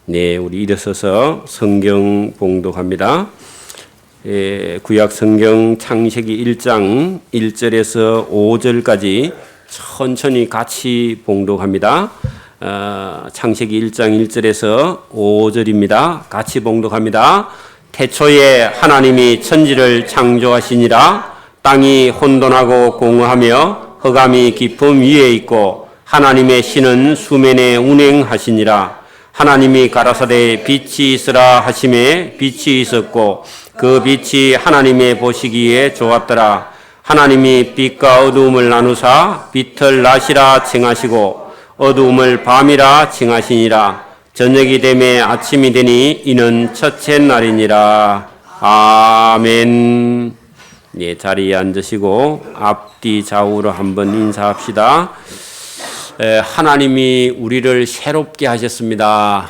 네, 우리 일어서서 성경 봉독합니다. 구약 성경 창세기 1장 1절에서 5절까지 천천히 같이 봉독합니다. 창세기 1장 1절에서 5절입니다. 같이 봉독합니다. 태초에 하나님이 천지를 창조하시니라. 땅이 혼돈하고 공허하며 흑암이 깊음 위에 있고 하나님의 신은 수면에 운행하시니라. 하나님이 가라사대 빛이 있으라 하심에 빛이 있었고 그 빛이 하나님의 보시기에 좋았더라. 하나님이 빛과 어두움을 나누사 빛을 낮이라 칭하시고 어두움을 밤이라 칭하시니라. 저녁이 되매 아침이 되니 이는 첫째 날이니라. 아멘. 네, 자리에 앉으시고 앞뒤 좌우로 한번 인사합시다. 하나님이 우리를 새롭게 하셨습니다.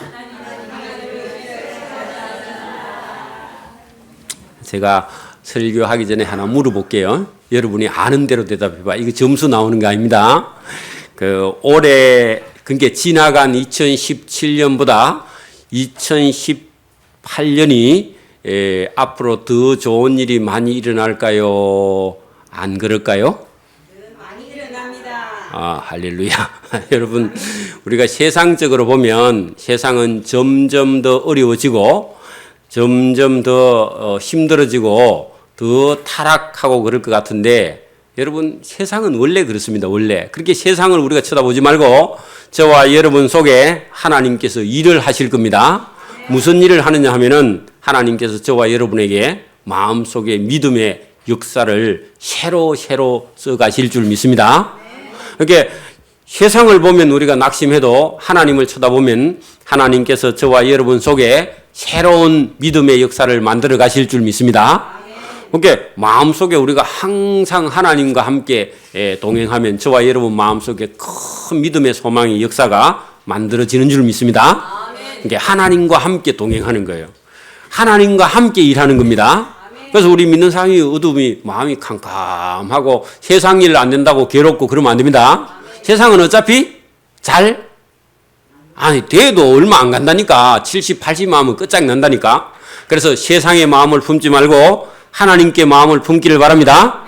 제가 설교하기 전에 하나 물어볼게요. 여러분이 아는 대로 대답해봐. 이거 점수 나오는 거 아닙니다. 올해 그게 지나간 2017년보다 2018년이 앞으로 더 좋은 일이 많이 일어날까요? 안 그럴까요? 할렐루야. 여러분, 우리가 세상적으로 보면 세상은 점점 더 어려워지고 점점 더 힘들어지고 더 타락하고 그럴 것 같은데 여러분, 세상은 원래 그렇습니다. 원래. 그렇게 세상을 우리가 쳐다보지 말고 저와 여러분 속에 하나님께서 일을 하실 겁니다. 무슨 일을 하느냐 하면은 하나님께서 저와 여러분에게 마음속에 믿음의 역사를 새로 써가실 줄 믿습니다. 그렇게 세상을 보면 우리가 낙심해도 하나님을 쳐다보면 하나님께서 저와 여러분 속에 새로운 믿음의 역사를 만들어 가실 줄 믿습니다. 그렇게 마음속에 우리가 항상 하나님과 함께 동행하면 저와 여러분 마음속에 큰 믿음의 소망의 역사가 만들어지는 줄 믿습니다. 그러니까 하나님과 함께 동행하는 거예요. 하나님과 함께 일하는 겁니다. 그래서 우리 믿는 사람이 어둠이 마음이 캄캄하고 세상 일 안 된다고 괴롭고 그러면 안 됩니다. 세상은 어차피 돼도 얼마 안 간다니까. 70, 80 마음은 끝장난다니까. 그래서 세상의 마음을 품지 말고 하나님께 마음을 품기를 바랍니다.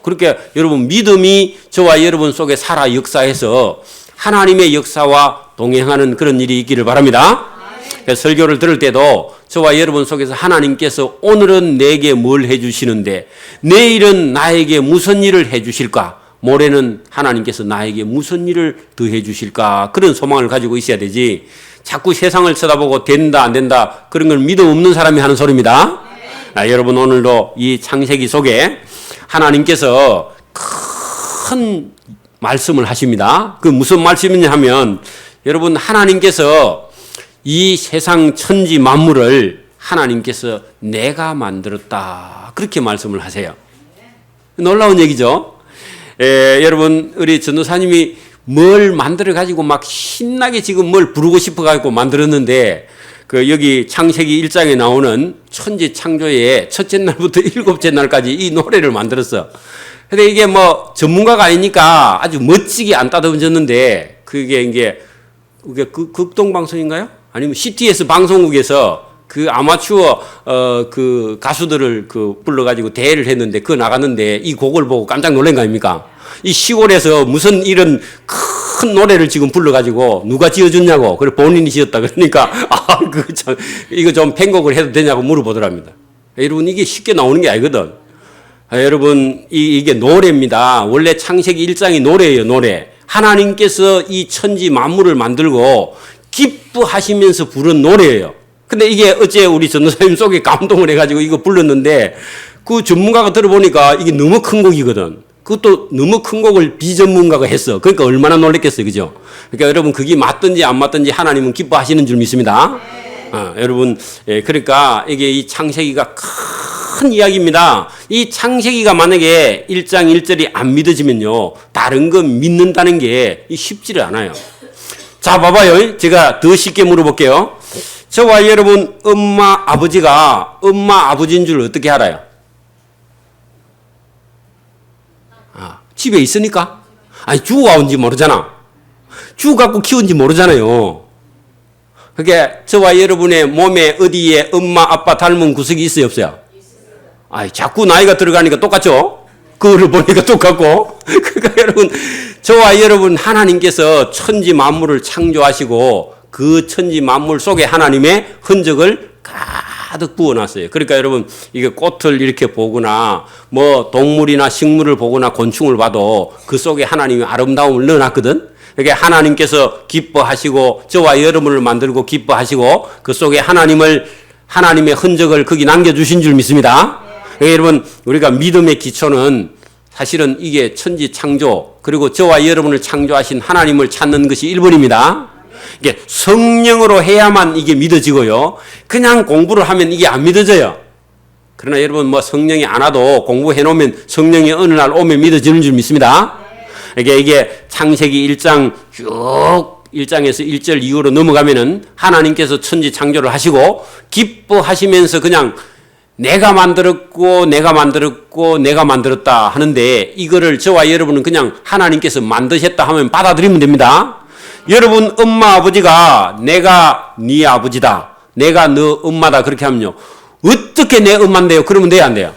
그렇게 여러분 믿음이 저와 여러분 속에 살아 역사해서 하나님의 역사와 동행하는 그런 일이 있기를 바랍니다. 설교를 들을 때도 저와 여러분 속에서 하나님께서 오늘은 내게 뭘 해주시는데 내일은 나에게 무슨 일을 해주실까? 모레는 하나님께서 나에게 무슨 일을 더 해주실까? 그런 소망을 가지고 있어야 되지. 자꾸 세상을 쳐다보고 된다 안 된다 그런 걸 믿음 없는 사람이 하는 소리입니다. 여러분 오늘도 이 창세기 속에 하나님께서 큰 말씀을 하십니다. 그 무슨 말씀이냐 하면 여러분 하나님께서 이 세상 천지 만물을 하나님께서 내가 만들었다. 그렇게 말씀을 하세요. 놀라운 얘기죠. 여러분 우리 전도사님이 뭘 만들어 가지고 막 신나게 지금 뭘 부르고 싶어 가지고 만들었는데 여기 창세기 1장에 나오는 천지 창조의 첫째 날부터 일곱째 날까지 이 노래를 만들었어. 근데 이게 뭐 전문가가 아니니까 아주 멋지게 안 따듬어졌는데 그게 극동방송인가요? 아니면 CTS 방송국에서 그 아마추어 그 가수들을 불러가지고 대회를 했는데 그거 나갔는데 이 곡을 보고 깜짝 놀란 거 아닙니까? 이 시골에서 무슨 이런 큰 노래를 지금 불러가지고 누가 지어줬냐고. 그래 본인이 지었다. 그러니까 이거 좀 편곡을 해도 되냐고 물어보더랍니다. 여러분 이게 쉽게 나오는 게 아니거든. 여러분 이게 노래입니다. 원래 창세기 1장이 노래예요. 노래. 하나님께서 이 천지 만물을 만들고 기뻐하시면서 부른 노래예요. 근데 이게 어째 우리 전도사님 속에 감동을 해가지고 이거 불렀는데 그 전문가가 들어보니까 이게 너무 큰 곡이거든. 그것도 너무 큰 곡을 비전문가가 했어. 그러니까 얼마나 놀랬겠어요. 그죠? 그러니까 여러분 그게 맞든지 안 맞든지 하나님은 기뻐하시는 줄 믿습니다. 여러분 그러니까 이게 이 창세기가 큰 이야기입니다. 이 창세기가 만약에 1장 1절이 안 믿어지면요. 다른 거 믿는다는 게 쉽지를 않아요. 자, 봐봐요. 제가 더 쉽게 물어볼게요. 저와 여러분 엄마 아버지가 엄마 아버지인 줄 어떻게 알아요? 집에 있으니까? 아니 죽어가 온지 모르잖아. 죽어 갖고 키운지 모르잖아요. 그게 저와 여러분의 몸에 어디에 엄마 아빠 닮은 구석이 있어요 없어요? 아, 자꾸 나이가 들어가니까 똑같죠? 그거를 보니까 똑같고. 그러니까 여러분, 저와 여러분 하나님께서 천지 만물을 창조하시고 그 천지 만물 속에 하나님의 흔적을 가득 부어놨어요. 그러니까 여러분, 이게 꽃을 이렇게 보거나 뭐 동물이나 식물을 보거나 곤충을 봐도 그 속에 하나님의 아름다움을 넣어놨거든. 그러니까 하나님께서 기뻐하시고 저와 여러분을 만들고 기뻐하시고 그 속에 하나님의 흔적을 거기 남겨주신 줄 믿습니다. 그러니까 여러분, 우리가 믿음의 기초는 사실은 이게 천지 창조 그리고 저와 여러분을 창조하신 하나님을 찾는 것이 1번입니다. 이게 성령으로 해야만 이게 믿어지고요. 그냥 공부를 하면 이게 안 믿어져요. 그러나 여러분 뭐 성령이 안 와도 공부해 놓으면 성령이 어느 날 오면 믿어지는 줄 믿습니다. 이게 창세기 1장 쭉 1장에서 1절 이후로 넘어가면은 하나님께서 천지 창조를 하시고 기뻐하시면서 그냥 내가 만들었고 내가 만들었다 하는데 이거를 저와 여러분은 그냥 하나님께서 만드셨다 하면 받아들이면 됩니다. 여러분 엄마 아버지가 내가 네 아버지다, 내가 너 엄마다 그렇게 하면요 어떻게 내 엄마인데요? 그러면 돼요 안 돼요?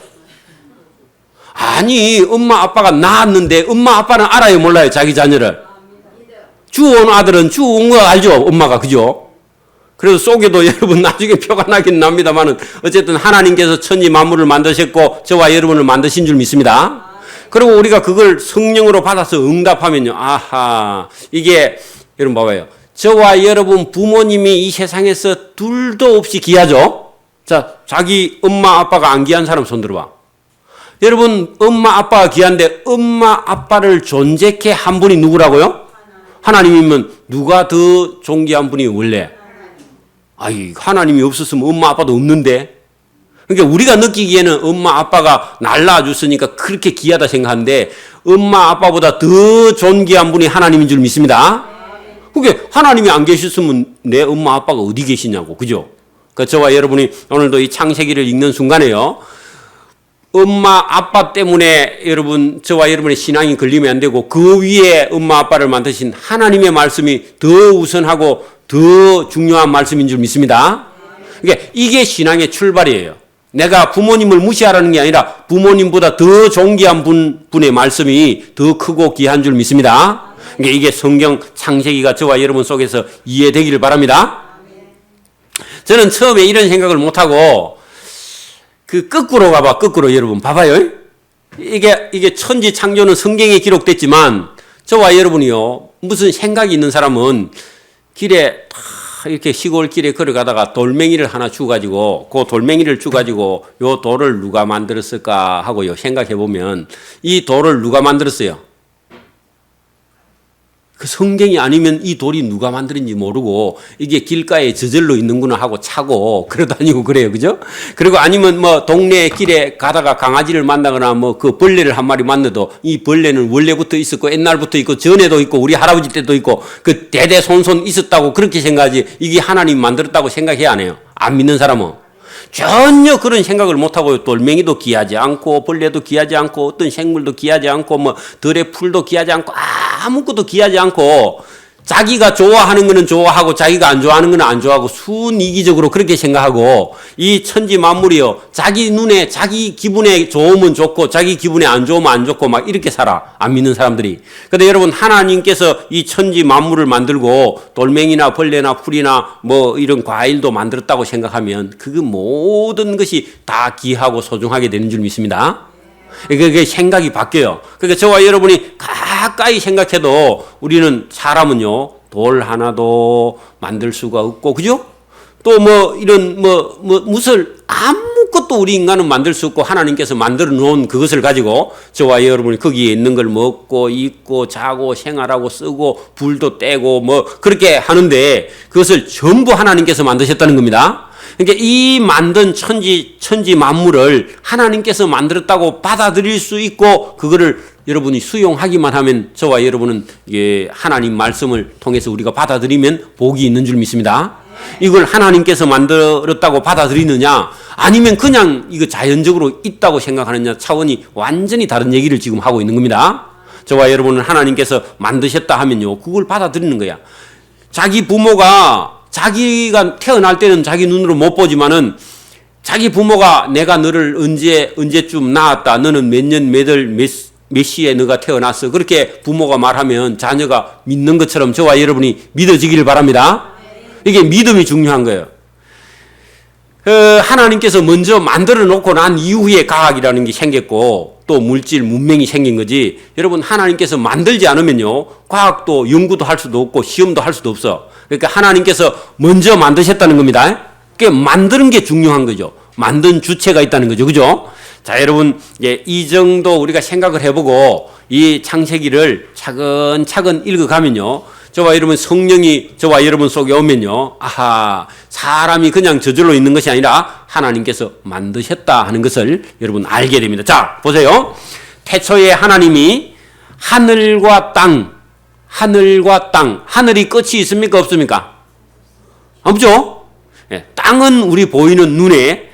아니 엄마 아빠가 낳았는데 엄마 아빠는 알아요 몰라요? 자기 자녀를 주온 아들은 주온 거 알죠 엄마가, 그죠? 그래서 속에도 여러분 나중에 표가 나긴 납니다만은 어쨌든 하나님께서 천지 만물을 만드셨고 저와 여러분을 만드신 줄 믿습니다. 그리고 우리가 그걸 성령으로 받아서 응답하면요, 아하, 이게 여러분 봐봐요. 저와 여러분 부모님이 이 세상에서 둘도 없이 귀하죠. 자, 자기 엄마 아빠가 안 귀한 사람 손 들어봐. 여러분 엄마 아빠가 귀한데 엄마 아빠를 존재케 한 분이 누구라고요? 하나님이면 누가 더 존귀한 분이 원래? 아이, 하나님이 없었으면 엄마 아빠도 없는데. 그러니까 우리가 느끼기에는 엄마 아빠가 날 낳아줬으니까 그렇게 귀하다 생각하는데 엄마 아빠보다 더 존귀한 분이 하나님인 줄 믿습니다. 그게 하나님이 안 계셨으면 내 엄마 아빠가 어디 계시냐고, 그죠? 그러니까 저와 여러분이 오늘도 이 창세기를 읽는 순간에요, 엄마 아빠 때문에 여러분 저와 여러분의 신앙이 걸리면 안 되고 그 위에 엄마 아빠를 만드신 하나님의 말씀이 더 우선하고 더 중요한 말씀인 줄 믿습니다. 그러니까 이게 신앙의 출발이에요. 내가 부모님을 무시하라는 게 아니라 부모님보다 더 존귀한 분의 말씀이 더 크고 귀한 줄 믿습니다. 그러니까 이게 성경 창세기가 저와 여러분 속에서 이해되기를 바랍니다. 저는 처음에 이런 생각을 못하고 그 거꾸로 가봐, 거꾸로 여러분 봐봐요. 이게 천지 창조는 성경에 기록됐지만 저와 여러분이요, 무슨 생각이 있는 사람은 길에 이렇게 시골 길에 걸어가다가 돌멩이를 하나 주가지고 그 돌멩이를 주가지고 요 돌을 누가 만들었을까 하고요 생각해보면 이 돌을 누가 만들었어요? 그 성경이 아니면 이 돌이 누가 만들었는지 모르고 이게 길가에 저절로 있는구나 하고 차고 그러다니고 그래요, 그죠? 그리고 아니면 뭐 동네 길에 가다가 강아지를 만나거나 뭐 그 벌레를 한 마리 만나도 이 벌레는 원래부터 있었고 옛날부터 있고 전에도 있고 우리 할아버지 때도 있고 그 대대손손 있었다고 그렇게 생각하지 이게 하나님 만들었다고 생각해야 안 해요. 안 믿는 사람은. 전혀 그런 생각을 못하고 돌멩이도 귀하지 않고 벌레도 귀하지 않고 어떤 생물도 귀하지 않고 뭐 들의 풀도 귀하지 않고 아무것도 귀하지 않고 자기가 좋아하는 거는 좋아하고 자기가 안 좋아하는 거는 안 좋아하고 순이기적으로 그렇게 생각하고 이 천지 만물이요 자기 눈에 자기 기분에 좋으면 좋고 자기 기분에 안 좋으면 안 좋고 막 이렇게 살아, 안 믿는 사람들이. 근데 여러분 하나님께서 이 천지 만물을 만들고 돌멩이나 벌레나 풀이나 뭐 이런 과일도 만들었다고 생각하면 그 모든 것이 다 귀하고 소중하게 되는 줄 믿습니다. 그게 생각이 바뀌어요. 그러니까 저와 여러분이 가까이 생각해도 우리는 사람은요 돌 하나도 만들 수가 없고, 그죠? 또 뭐 이런 무슨 아무것도 우리 인간은 만들 수 없고 하나님께서 만들어 놓은 그것을 가지고 저와 여러분이 거기에 있는 걸 먹고 입고 자고 생활하고 쓰고 불도 떼고 뭐 그렇게 하는데 그것을 전부 하나님께서 만드셨다는 겁니다. 그러니까 이 만든 천지 만물을 하나님께서 만들었다고 받아들일 수 있고 그거를 여러분이 수용하기만 하면 저와 여러분은 이게 하나님 말씀을 통해서 우리가 받아들이면 복이 있는 줄 믿습니다. 이걸 하나님께서 만들었다고 받아들이느냐 아니면 그냥 이거 자연적으로 있다고 생각하느냐 차원이 완전히 다른 얘기를 지금 하고 있는 겁니다. 저와 여러분은 하나님께서 만드셨다 하면요 그걸 받아들이는 거야. 자기 부모가 자기가 태어날 때는 자기 눈으로 못 보지만은 자기 부모가 내가 너를 언제쯤 낳았다. 너는 몇 년 몇 시에 너가 태어났어. 그렇게 부모가 말하면 자녀가 믿는 것처럼 저와 여러분이 믿어지기를 바랍니다. 이게 믿음이 중요한 거예요. 하나님께서 먼저 만들어 놓고 난 이후에 과학이라는 게 생겼고 또 물질, 문명이 생긴 거지. 여러분 하나님께서 만들지 않으면요. 과학도 연구도 할 수도 없고 시험도 할 수도 없어. 그러니까 하나님께서 먼저 만드셨다는 겁니다. 그러니까 만드는 게 중요한 거죠. 만든 주체가 있다는 거죠. 그죠? 자, 여러분, 이 정도 우리가 생각을 해보고 이 창세기를 차근차근 읽어가면요. 저와 여러분 성령이 저와 여러분 속에 오면요. 아하, 사람이 그냥 저절로 있는 것이 아니라 하나님께서 만드셨다 하는 것을 여러분 알게 됩니다. 자, 보세요. 태초에 하나님이 하늘과 땅, 하늘이 끝이 있습니까? 없습니까? 없죠? 땅은 우리 보이는 눈에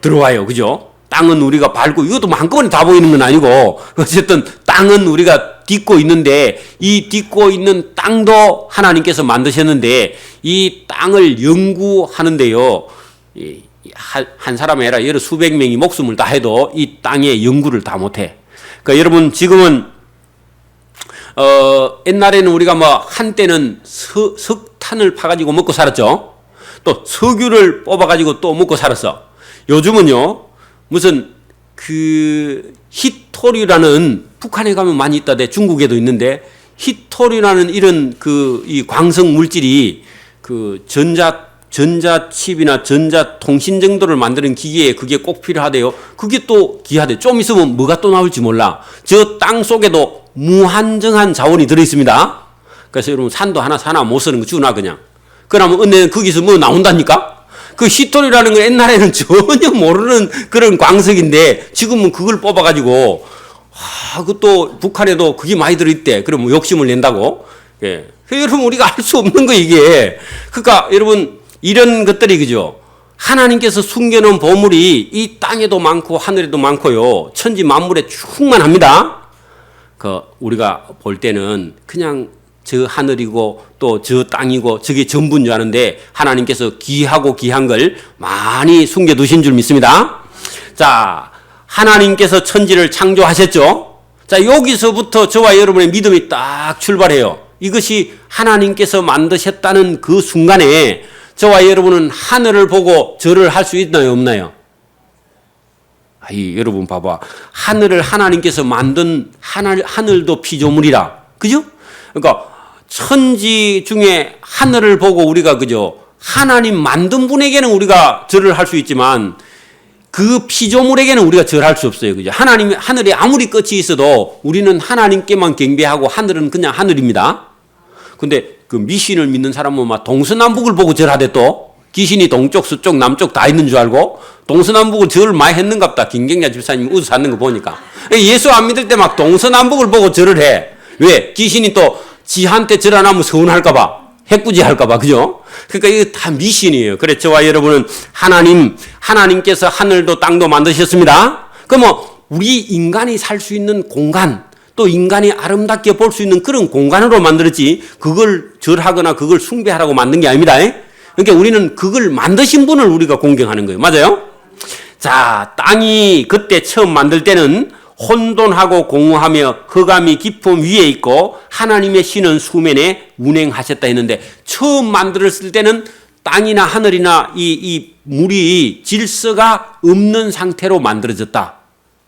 들어와요. 그죠? 땅은 우리가 밟고 이것도 한꺼번에 다 보이는 건 아니고 어쨌든 땅은 우리가 딛고 있는데 이 딛고 있는 땅도 하나님께서 만드셨는데 이 땅을 연구하는데요. 한 사람이 아니라 여러 수백 명이 목숨을 다해도 이 땅의 연구를 다 못해. 그러니까 여러분 지금은 옛날에는 우리가 뭐 한때는 석탄을 파가지고 먹고 살았죠. 또 석유를 뽑아가지고 또 먹고 살았어. 요즘은요. 무슨 히토리라는 북한에 가면 많이 있다대 중국에도 있는데 히토리라는 이런 이 광석 물질이 전자칩이나 전자통신 정도를 만드는 기계에 그게 꼭 필요하대요. 그게 또 귀하대. 좀 있으면 뭐가 또 나올지 몰라. 저 땅 속에도 무한정한 자원이 들어있습니다. 그래서 여러분 산도 하나 사나 못 쓰는 거 주나 그냥. 그러면 은혜는 거기서 뭐 나온다니까? 그 히토리라는 거 옛날에는 전혀 모르는 그런 광석인데 지금은 그걸 뽑아가지고 그것도 북한에도 그게 많이 들어있대. 그러면 욕심을 낸다고. 예. 여러분 우리가 알 수 없는 거 이게. 그러니까 여러분 이런 것들이 그죠. 하나님께서 숨겨놓은 보물이 이 땅에도 많고 하늘에도 많고요. 천지 만물에 충만합니다. 우리가 볼 때는 그냥 저 하늘이고 또 저 땅이고 저게 전부인 줄 아는데 하나님께서 귀하고 귀한 걸 많이 숨겨두신 줄 믿습니다. 자, 하나님께서 천지를 창조하셨죠. 자, 여기서부터 저와 여러분의 믿음이 딱 출발해요. 이것이 하나님께서 만드셨다는 그 순간에 저와 여러분은 하늘을 보고 절을 할 수 있나요 없나요? 여러분 봐봐. 하늘을 하나님께서 만든 하늘도 피조물이라. 그죠? 그러니까 천지 중에 하늘을 보고 우리가 그죠? 하나님 만든 분에게는 우리가 절을 할 수 있지만 그 피조물에게는 우리가 절할 수 없어요. 그죠? 하늘에 아무리 끝이 있어도 우리는 하나님께만 경배하고 하늘은 그냥 하늘입니다. 근데 그 미신을 믿는 사람은 막 동서남북을 보고 절하대 또. 귀신이 동쪽, 서쪽, 남쪽 다 있는 줄 알고 동서남북을 절을 많이 했는갑다. 김경자 집사님이 웃어 찾는 거 보니까. 예수 안 믿을 때 막 동서남북을 보고 절을 해. 왜? 귀신이 또 지한테 절 안 하면 서운할까봐, 해꾸지할까봐, 그죠? 그러니까 이거 다 미신이에요. 그래, 저와 여러분은 하나님께서 하늘도 땅도 만드셨습니다. 그러면 우리 인간이 살 수 있는 공간, 또 인간이 아름답게 볼 수 있는 그런 공간으로 만들었지, 그걸 절하거나 그걸 숭배하라고 만든 게 아닙니다. 그러니까 우리는 그걸 만드신 분을 우리가 공경하는 거예요. 맞아요? 자, 땅이 그때 처음 만들 때는 혼돈하고 공허하며 흑암이 깊음 위에 있고 하나님의 신은 수면에 운행하셨다 했는데 처음 만들었을 때는 땅이나 하늘이나 이 물이 질서가 없는 상태로 만들어졌다.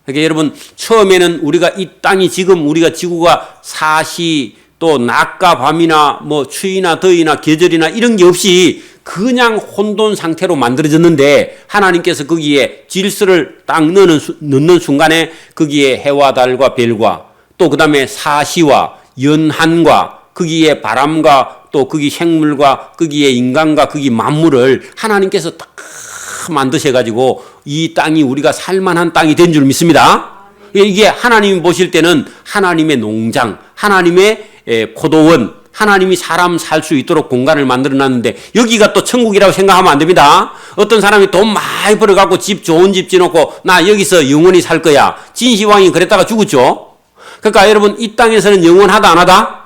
그러니까 여러분 처음에는 우리가 이 땅이 지금 우리가 지구가 사시 또 낮과 밤이나 뭐 추위나 더위나 계절이나 이런 게 없이 그냥 혼돈 상태로 만들어졌는데 하나님께서 거기에 질서를 딱 넣는 순간에 거기에 해와 달과 별과 또 그 다음에 사시와 연한과 거기에 바람과 또 거기 생물과 거기에 인간과 거기 만물을 하나님께서 딱 만드셔가지고 이 땅이 우리가 살만한 땅이 된 줄 믿습니다. 이게 하나님이 보실 때는 하나님의 농장, 하나님의 포도원, 하나님이 사람 살 수 있도록 공간을 만들어놨는데 여기가 또 천국이라고 생각하면 안 됩니다. 어떤 사람이 돈 많이 벌어갖고 좋은 집 지어놓고 나 여기서 영원히 살 거야. 진시황이 그랬다가 죽었죠. 그러니까 여러분 이 땅에서는 영원하다 안 하다?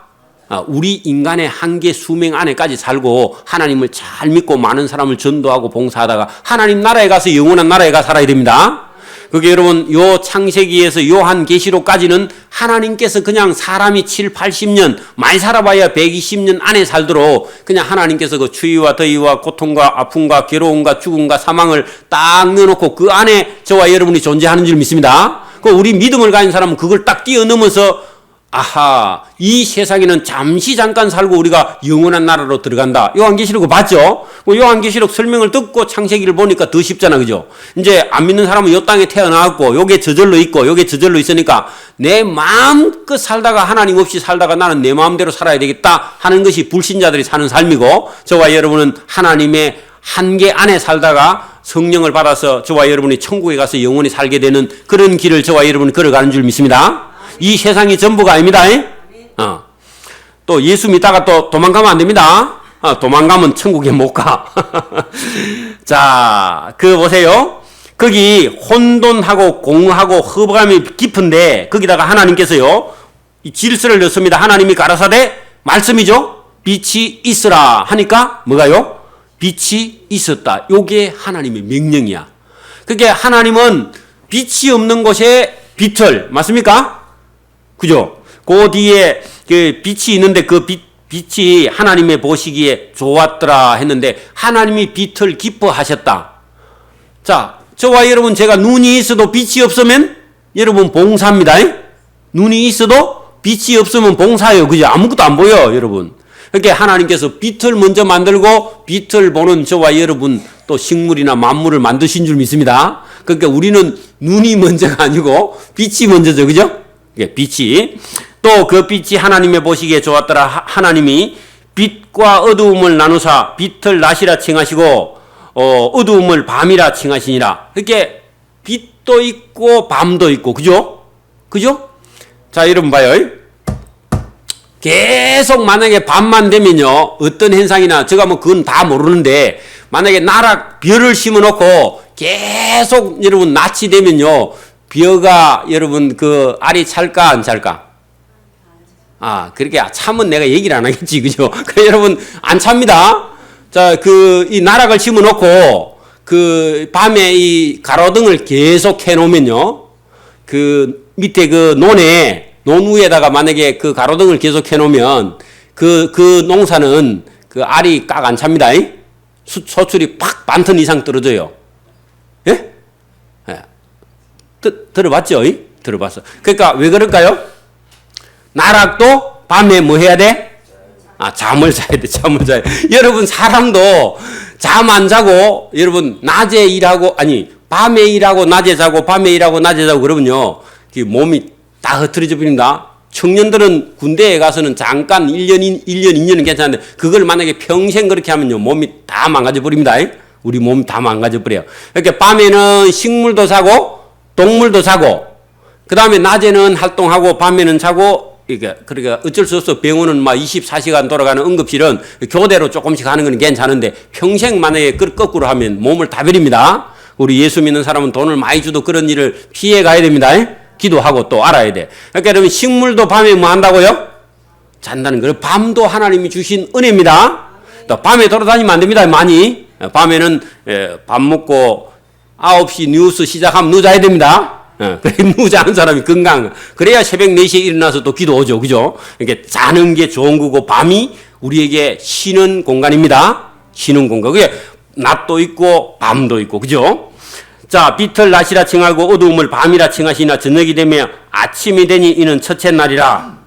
우리 인간의 한계 수명 안에까지 살고 하나님을 잘 믿고 많은 사람을 전도하고 봉사하다가 하나님 나라에 가서 영원한 나라에 가 살아야 됩니다. 그게 여러분 요 창세기에서 요한계시록까지는 하나님께서 그냥 사람이 7, 80년 많이 살아봐야 120년 안에 살도록 그냥 하나님께서 그 추위와 더위와 고통과 아픔과 괴로움과 죽음과 사망을 딱 넣어놓고 그 안에 저와 여러분이 존재하는 줄 믿습니다. 그 우리 믿음을 가진 사람은 그걸 딱 뛰어넘어서 아하, 이 세상에는 잠시 잠깐 살고 우리가 영원한 나라로 들어간다. 요한계시록 봤죠? 요한계시록 설명을 듣고 창세기를 보니까 더 쉽잖아, 그죠? 이제 안 믿는 사람은 요 땅에 태어나왔고, 요게 저절로 있고, 요게 저절로 있으니까 내 마음껏 살다가 하나님 없이 살다가 나는 내 마음대로 살아야 되겠다 하는 것이 불신자들이 사는 삶이고, 저와 여러분은 하나님의 한계 안에 살다가 성령을 받아서 저와 여러분이 천국에 가서 영원히 살게 되는 그런 길을 저와 여러분이 걸어가는 줄 믿습니다. 이 세상이 전부가 아닙니다. 또 예수 믿다가 또 도망가면 안 됩니다. 도망가면 천국에 못 가. 자, 그 보세요. 거기 혼돈하고 공허하고 허감이 깊은데 거기다가 하나님께서요 이 질서를 넣습니다. 하나님이 가라사대 말씀이죠. 빛이 있으라 하니까 뭐가요? 빛이 있었다. 요게 하나님의 명령이야. 그게 하나님은 빛이 없는 곳에 빛을, 맞습니까? 그죠? 그 뒤에 그 빛이 있는데 그 빛이 하나님의 보시기에 좋았더라 했는데 하나님이 빛을 기뻐하셨다. 자, 저와 여러분 제가 눈이 있어도 빛이 없으면 여러분 봉사입니다. 눈이 있어도 빛이 없으면 봉사예요. 그죠? 아무것도 안 보여, 여러분. 그러니까 하나님께서 빛을 먼저 만들고 빛을 보는 저와 여러분 또 식물이나 만물을 만드신 줄 믿습니다. 그러니까 우리는 눈이 먼저가 아니고 빛이 먼저죠. 그죠? 빛이. 또 그 빛이 하나님의 보시기에 좋았더라. 하나님이 빛과 어두움을 나누사 빛을 낮이라 칭하시고 어두움을 밤이라 칭하시니라. 그러니까 빛도 있고 밤도 있고. 그죠? 그죠? 자, 여러분 봐요. 계속 만약에 밤만 되면요 어떤 현상이나 제가 뭐 그건 다 모르는데 만약에 나락 별을 심어놓고 계속 여러분 낮이 되면요 벼가 여러분 그 알이 찰까 안 찰까? 그렇게 참은 내가 얘기를 안 하겠지, 그죠? 그 여러분 안 찹니다. 자, 그 이 나락을 심어놓고 그 밤에 이 가로등을 계속 해놓으면요 그 밑에 그 논 위에다가 만약에 그 가로등을 계속 해놓으면 그 농사는 그 알이 깍 안 찹니다. 소출이 팍 반턴 이상 떨어져요. 예? 예. 들어봤죠? 들어봤어. 그러니까 왜 그럴까요? 나락도 밤에 뭐 해야 돼? 잠을 자야 돼. 잠을 자야 돼. 여러분 사람도 잠 안 자고 여러분 낮에 일하고 밤에 일하고 낮에 자고 밤에 일하고 낮에 자고 그러면요 몸이 다 흐트러져 버립니다. 청년들은 군대에 가서는 잠깐 1년, 2년은 괜찮은데 그걸 만약에 평생 그렇게 하면요 몸이 다 망가져 버립니다. 우리 몸이 다 망가져 버려요. 이렇게 밤에는 식물도 자고 동물도 자고 그 다음에 낮에는 활동하고 밤에는 자고 그러니까 어쩔 수 없어. 병원은 막 24시간 돌아가는 응급실은 교대로 조금씩 하는 건 괜찮은데 평생 만약에 거꾸로 하면 몸을 다 버립니다. 우리 예수 믿는 사람은 돈을 많이 주도 그런 일을 피해 가야 됩니다. 기도하고 또 알아야 돼. 그러니까 여러분 식물도 밤에 뭐 한다고요? 잔다는 거예요. 밤도 하나님이 주신 은혜입니다. 또 밤에 돌아다니면 안 됩니다. 많이. 밤에는 밥 먹고 9시 뉴스 시작하면 누자야 됩니다. 그래 누자는 사람이 건강. 그래야 새벽 4시에 일어나서 또 기도하죠. 그죠? 이렇게 자는 게 좋은 거고 밤이 우리에게 쉬는 공간입니다. 쉬는 공간. 그게 낮도 있고 밤도 있고. 그죠? 자, 빛을 낮이라 칭하고 어두움을 밤이라 칭하시나 저녁이 되면 아침이 되니 이는 첫째 날이라.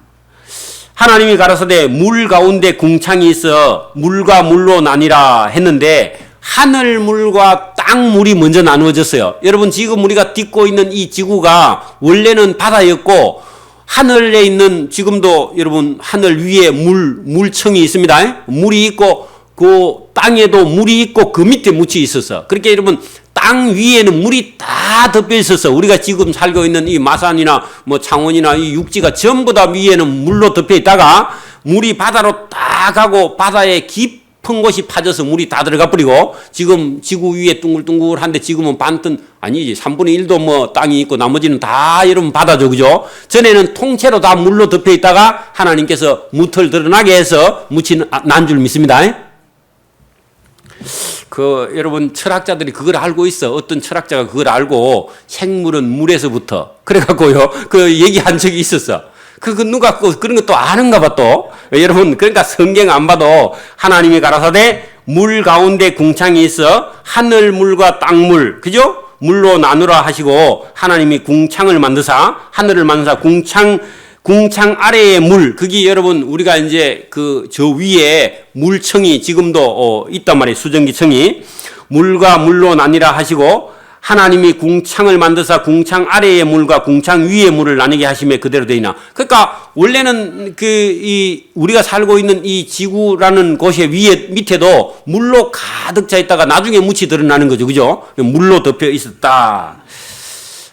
하나님이 가라사대 물 가운데 궁창이 있어 물과 물로 나뉘라 했는데 하늘 물과 땅 물이 먼저 나누어졌어요. 여러분 지금 우리가 딛고 있는 이 지구가 원래는 바다였고 하늘에 있는 지금도 여러분 하늘 위에 물청이 있습니다. 물이 있고 그 땅에도 물이 있고 그 밑에 묻혀 있었어. 그렇게 여러분 땅 위에는 물이 다 덮여 있어서 우리가 지금 살고 있는 이 마산이나 뭐 창원이나 이 육지가 전부 다 위에는 물로 덮여 있다가 물이 바다로 딱 가고 바다의 깊은 깊은 곳이 파져서 물이 다 들어가 버리고 지금 지구 위에 둥글둥글한데 지금은 반뜬 아니지 3분의 1도 뭐 땅이 있고 나머지는 다 여러분 바다죠. 그죠? 전에는 통째로 다 물로 덮여 있다가 하나님께서 무털 드러나게 해서 묻히 난 줄 믿습니다. 여러분 철학자들이 그걸 알고 있어. 어떤 철학자가 그걸 알고 생물은 물에서부터 그래갖고요 얘기한 적이 있었어. 누가 그런 것도 아는가 봐 또. 여러분 그러니까 성경 안 봐도 하나님이 가라사대 물 가운데 궁창이 있어 하늘물과 땅물 그죠? 물로 나누라 하시고 하나님이 궁창을 만드사 하늘을 만드사 궁창 아래의 물, 그게 여러분 우리가 이제 저 위에 물청이 지금도 있단 말이에요. 수증기청이 물과 물로 나뉘라 하시고 하나님이 궁창을 만드사 궁창 아래의 물과 궁창 위의 물을 나뉘게 하심에 그대로 되이나. 그러니까 원래는 우리가 살고 있는 이 지구라는 곳의 밑에도 물로 가득 차 있다가 나중에 묻히 드러나는 거죠. 그죠? 물로 덮여 있었다.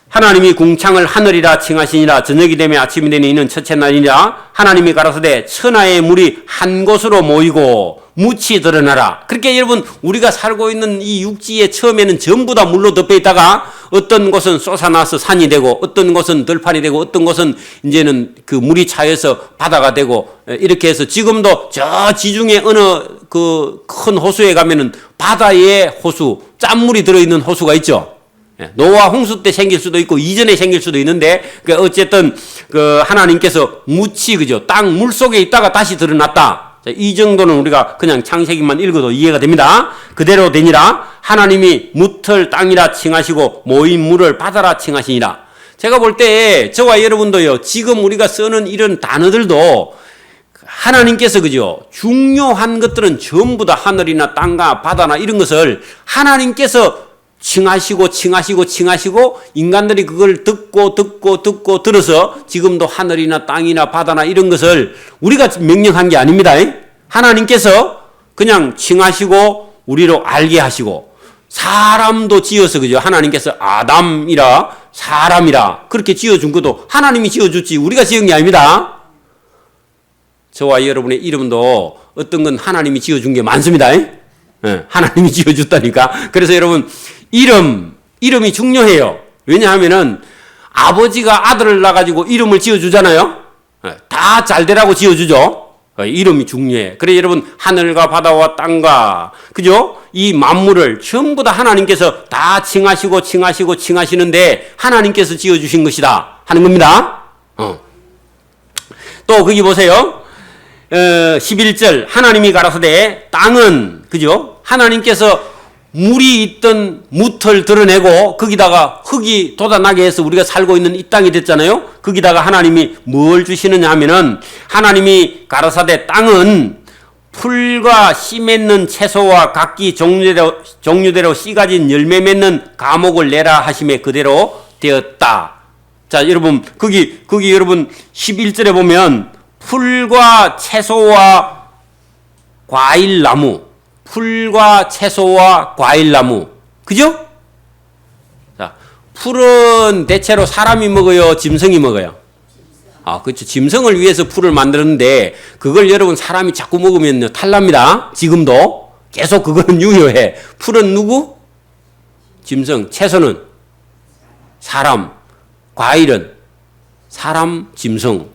하나님이 궁창을 하늘이라 칭하시니라. 저녁이 되면 아침이 되니 이는 첫째 날이니라. 하나님이 가라사대 천하의 물이 한 곳으로 모이고 묻히 드러나라. 그렇게 여러분 우리가 살고 있는 이 육지에 처음에는 전부 다 물로 덮여 있다가 어떤 곳은 솟아나서 산이 되고 어떤 곳은 들판이 되고 어떤 곳은 이제는 물이 차여서 바다가 되고 이렇게 해서 지금도 저 지중해 어느 큰 호수에 가면은 바다에 호수 짠물이 들어있는 호수가 있죠. 노아 홍수 때 생길 수도 있고 이전에 생길 수도 있는데 어쨌든 하나님께서 묻히 그죠 땅 물 속에 있다가 다시 드러났다. 이 정도는 우리가 그냥 창세기만 읽어도 이해가 됩니다. 그대로 되니라. 하나님이 무털 땅이라 칭하시고 모인 물을 바다라 칭하시니라. 제가 볼 때 저와 여러분도요 지금 우리가 쓰는 이런 단어들도 하나님께서 그죠 중요한 것들은 전부 다 하늘이나 땅과 바다나 이런 것을 하나님께서 칭하시고 인간들이 그걸 듣고 들어서 지금도 하늘이나 땅이나 바다나 이런 것을 우리가 명령한 게 아닙니다. 하나님께서 그냥 칭하시고 우리로 알게 하시고 사람도 지어서 그죠 하나님께서 아담이라 사람이라 그렇게 지어준 것도 하나님이 지어줬지 우리가 지은 게 아닙니다. 저와 여러분의 이름도 어떤 건 하나님이 지어준 게 많습니다. 하나님이 지어줬다니까. 그래서 여러분 이름이 중요해요. 왜냐하면은 아버지가 아들을 낳아가지고 이름을 지어주잖아요. 다 잘되라고 지어주죠. 이름이 중요해. 그래 여러분 하늘과 바다와 땅과 그죠? 이 만물을 전부 다 하나님께서 다 칭하시는데 하나님께서 지어주신 것이다 하는 겁니다. 또 거기 보세요. 11절 하나님이 가라사대 땅은 그죠? 하나님께서 물이 있던 무털 드러내고 거기다가 흙이 돋아나게 해서 우리가 살고 있는 이 땅이 됐잖아요. 거기다가 하나님이 뭘 주시느냐 하면은 하나님이 가라사대 땅은 풀과 씨 맺는 채소와 각기 종류대로 씨 가진 열매 맺는 과목을 내라 하심에 그대로 되었다. 자 여러분 거기 여러분 11절에 보면 풀과 채소와 과일나무 풀과 채소와 과일나무 그죠? 자, 풀은 대체로 사람이 먹어요 짐승이 먹어요? 그렇죠. 짐승을 위해서 풀을 만들었는데 그걸 여러분 사람이 자꾸 먹으면 탈납니다. 지금도 계속 그거는 유효해. 풀은 누구? 짐승. 채소는 사람. 과일은 사람, 짐승.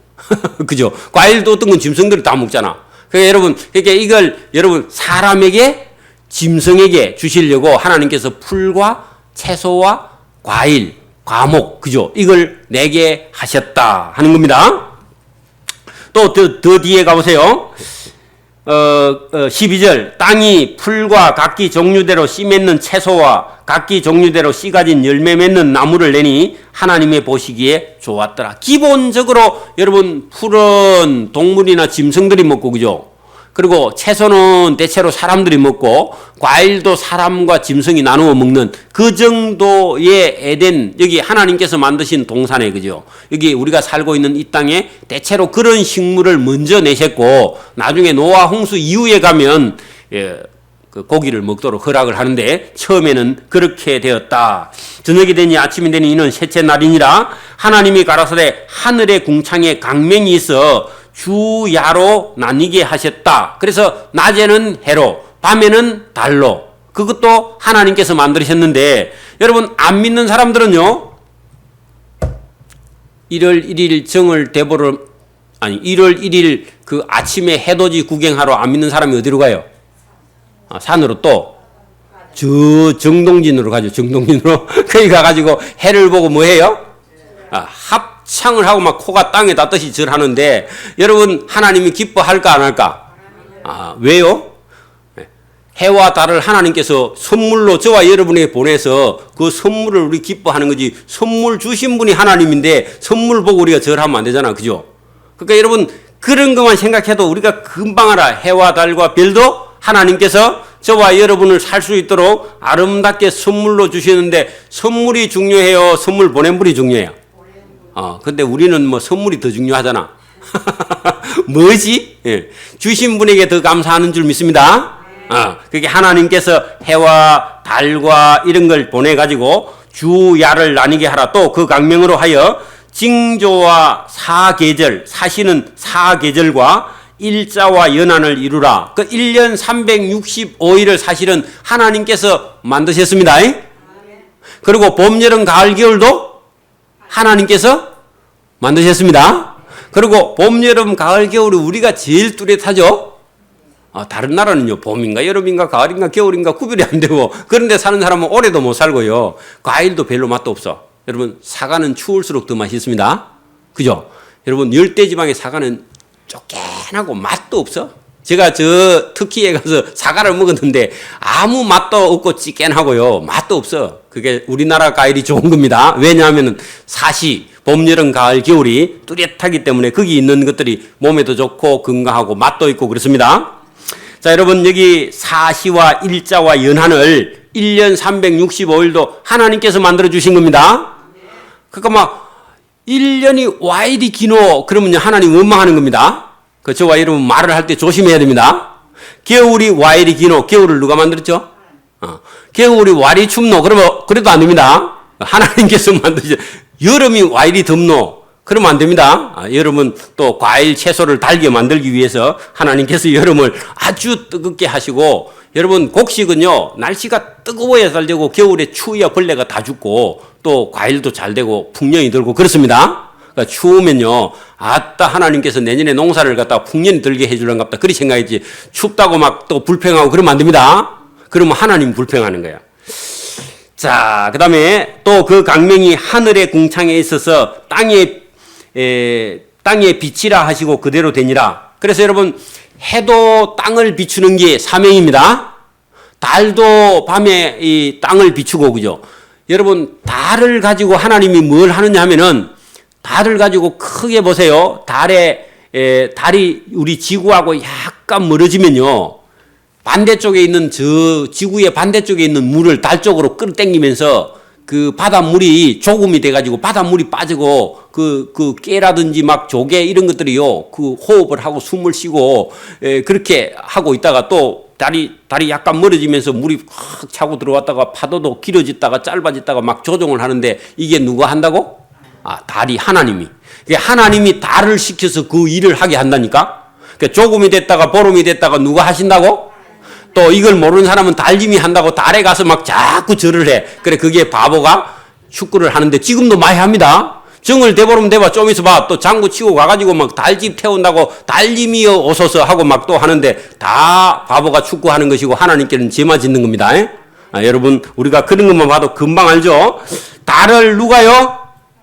그죠? 과일도 어떤 건 짐승들이 다 먹잖아. 그러니까 여러분, 이걸 여러분 사람에게 짐승에게 주시려고 하나님께서 풀과 채소와 과일, 과목, 그죠? 이걸 내게 하셨다 하는 겁니다. 또 더 뒤에 가보세요. 12절 땅이 풀과 각기 종류대로 씨 맺는 채소와 각기 종류대로 씨 가진 열매 맺는 나무를 내니 하나님의 보시기에 좋았더라. 기본적으로 여러분 풀은 동물이나 짐승들이 먹고 그죠? 그리고 채소는 대체로 사람들이 먹고 과일도 사람과 짐승이 나누어 먹는 그 정도의 에덴, 여기 하나님께서 만드신 동산에 그죠? 여기 우리가 살고 있는 이 땅에 대체로 그런 식물을 먼저 내셨고 나중에 노아 홍수 이후에 가면 그 고기를 먹도록 허락을 하는데 처음에는 그렇게 되었다. 저녁이 되니 아침이 되니 이는 셋째 날이니라. 하나님이 가라사대 하늘의 궁창에 강명이 있어 주야로 나뉘게 하셨다. 그래서 낮에는 해로 밤에는 달로. 그것도 하나님께서 만드셨는데 여러분 안 믿는 사람들은요. 1월 1일 정월 대보를 1월 1일 그 아침에 해돋이 구경하러 안 믿는 사람이 어디로 가요? 산으로 또 저 정동진으로 가죠. 정동진으로. 거기 가가지고 해를 보고 뭐 해요? 합창을 하고 막 코가 땅에 닿듯이 절하는데 여러분 하나님이 기뻐할까 안 할까? 왜요? 해와 달을 하나님께서 선물로 저와 여러분에게 보내서 그 선물을 우리 기뻐하는 거지. 선물 주신 분이 하나님인데 선물 보고 우리가 절하면 안 되잖아. 그죠? 그러니까 여러분 그런 것만 생각해도 우리가 금방 알아. 해와 달과 별도 하나님께서 저와 여러분을 살 수 있도록 아름답게 선물로 주시는데 선물이 중요해요? 선물 보낸 분이 중요해요? 근데 우리는 뭐 선물이 더 중요하잖아. 뭐지? 예. 주신 분에게 더 감사하는 줄 믿습니다. 그게 하나님께서 해와 달과 이런 걸 보내가지고 주야를 나뉘게 하라. 또 그 강명으로 하여 징조와 사계절, 사시는 사계절과 일자와 연한을 이루라. 그 1년 365일을 사실은 하나님께서 만드셨습니다. 그리고 봄, 여름, 가을, 겨울도 하나님께서 만드셨습니다. 그리고 봄, 여름, 가을, 겨울이 우리가 제일 뚜렷하죠. 다른 나라는요, 봄인가, 여름인가, 가을인가, 겨울인가 구별이 안 되고, 그런데 사는 사람은 오래도 못 살고요. 과일도 별로 맛도 없어. 여러분, 사과는 추울수록 더 맛있습니다. 그죠? 여러분, 열대지방의 사과는 쪼개하고 맛도 없어. 제가 저 터키에 가서 사과를 먹었는데 아무 맛도 없고 찌개하고요. 맛도 없어. 그게 우리나라 과일이 좋은 겁니다. 왜냐하면 사시, 봄, 여름, 가을, 겨울이 뚜렷하기 때문에 거기 있는 것들이 몸에도 좋고 건강하고 맛도 있고 그렇습니다. 자, 여러분 여기 사시와 일자와 연한을 1년 365일도 하나님께서 만들어 주신 겁니다. 그러니까 막 1년이 와 이리 기노 그러면 하나님 원망하는 겁니다. 그 저와 여러분 말을 할 때 조심해야 됩니다. 겨울이 와 이리 기노, 겨울을 누가 만들었죠? 겨울이 와 이리 춥노 그러면 그래도 안 됩니다. 하나님께서 만드셨. 여름이 와 이리 덥노 그러면 안 됩니다. 여름은 또 과일 채소를 달게 만들기 위해서 하나님께서 여름을 아주 뜨겁게 하시고, 여러분 곡식은요 날씨가 뜨거워야 잘 되고 겨울에 추워야 벌레가 다 죽고 또 과일도 잘 되고 풍년이 들고 그렇습니다. 그러니까 추우면요 아따 하나님께서 내년에 농사를 갖다 풍년이 들게 해주려는 갑다 그리 생각했지, 춥다고 막 또 불평하고 그러면 안 됩니다. 그러면 하나님 불평하는 거야. 자, 그 다음에 또 그 강명이 하늘의 궁창에 있어서 땅에 빛이라 하시고 그대로 되니라. 그래서 여러분 해도 땅을 비추는 게 사명입니다. 달도 밤에 이 땅을 비추고 그죠. 여러분 달을 가지고 하나님이 뭘 하느냐 하면은 달을 가지고 크게 보세요. 달이 우리 지구하고 약간 멀어지면요 반대쪽에 있는 저 지구의 반대쪽에 있는 물을 달 쪽으로 끌어당기면서 그 바닷물이 조금이 돼가지고 바닷물이 빠지고 그 깨라든지 막 조개 이런 것들이요 그 호흡을 하고 숨을 쉬고 그렇게 하고 있다가 또 달이 약간 멀어지면서 물이 확 차고 들어왔다가 파도도 길어졌다가 짧아졌다가 막 조정을 하는데 이게 누가 한다고? 달이 하나님이. 하나님이 달을 시켜서 그 일을 하게 한다니까. 조금이 됐다가 보름이 됐다가 누가 하신다고? 또 이걸 모르는 사람은 달님이 한다고 달에 가서 막 자꾸 절을 해. 그래 그게 바보가 축구를 하는데 지금도 많이 합니다. 정을 대보름 대봐 좀 있어봐 또 장구 치고 가가지고 막 달집 태운다고 달님이여 오소서 하고 막 또 하는데 다 바보가 축구하는 것이고 하나님께는 죄만 짓는 겁니다. 여러분 우리가 그런 것만 봐도 금방 알죠. 달을 누가요?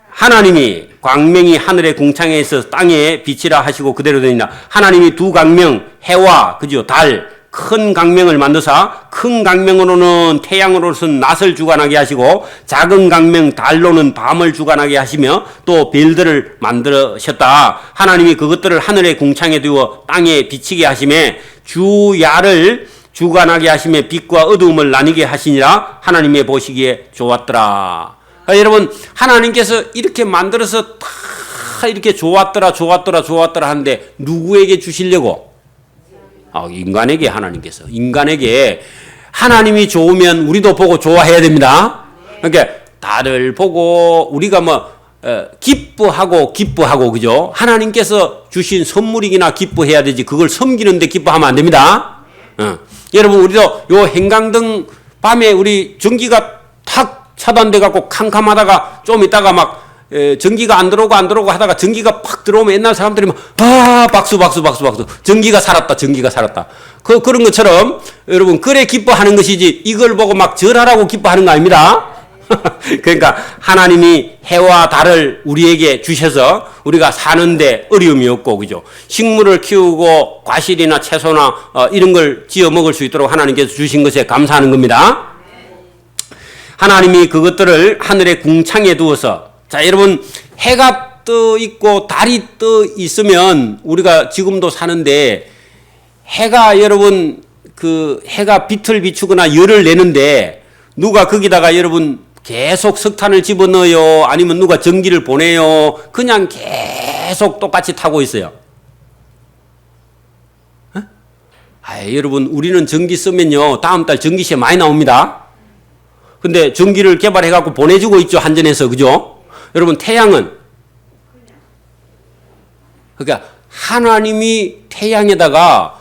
하나님이. 광명이 하늘의 궁창에 있어서 땅에 빛이라 하시고 그대로 되니라. 하나님이 두 광명 해와 그죠 달 큰 강명을 만드사 큰 강명으로는 태양으로서는 낮을 주관하게 하시고 작은 강명 달로는 밤을 주관하게 하시며 또 별들을 만드셨다. 하나님이 그것들을 하늘의 궁창에 두어 땅에 비치게 하시매 주야를 주관하게 하시며 빛과 어두움을 나뉘게 하시니라. 하나님의 보시기에 좋았더라. 여러분 하나님께서 이렇게 만들어서 다 이렇게 좋았더라 하는데 누구에게 주시려고? 인간에게. 하나님께서 인간에게. 하나님이 좋으면 우리도 보고 좋아해야 됩니다. 그러니까 달을 보고 우리가 뭐 기뻐하고 그죠? 하나님께서 주신 선물이기나 기뻐해야 되지 그걸 섬기는데 기뻐하면 안 됩니다. 여러분 우리도 요 행강등 밤에 우리 전기가 탁 차단돼 갖고 캄캄하다가 좀 있다가 막 전기가 안 들어오고 하다가 전기가 팍 들어오면 옛날 사람들이 막 박수 전기가 살았다 그런 것처럼 여러분 그래 기뻐하는 것이지 이걸 보고 막 절하라고 기뻐하는 거 아닙니다. 그러니까 하나님이 해와 달을 우리에게 주셔서 우리가 사는데 어려움이 없고 그죠. 식물을 키우고 과실이나 채소나 이런 걸 지어 먹을 수 있도록 하나님께서 주신 것에 감사하는 겁니다. 하나님이 그것들을 하늘의 궁창에 두어서 자 여러분 해가 떠 있고 달이 떠 있으면 우리가 지금도 사는데 해가 여러분 그 해가 빛을 비추거나 열을 내는데 누가 거기다가 여러분 계속 석탄을 집어넣어요? 아니면 누가 전기를 보내요? 그냥 계속 똑같이 타고 있어요. 여러분 우리는 전기 쓰면요 다음 달 전기세 많이 나옵니다. 근데 전기를 개발해갖고 보내주고 있죠 한전에서 그죠? 여러분 태양은 그러니까 하나님이 태양에다가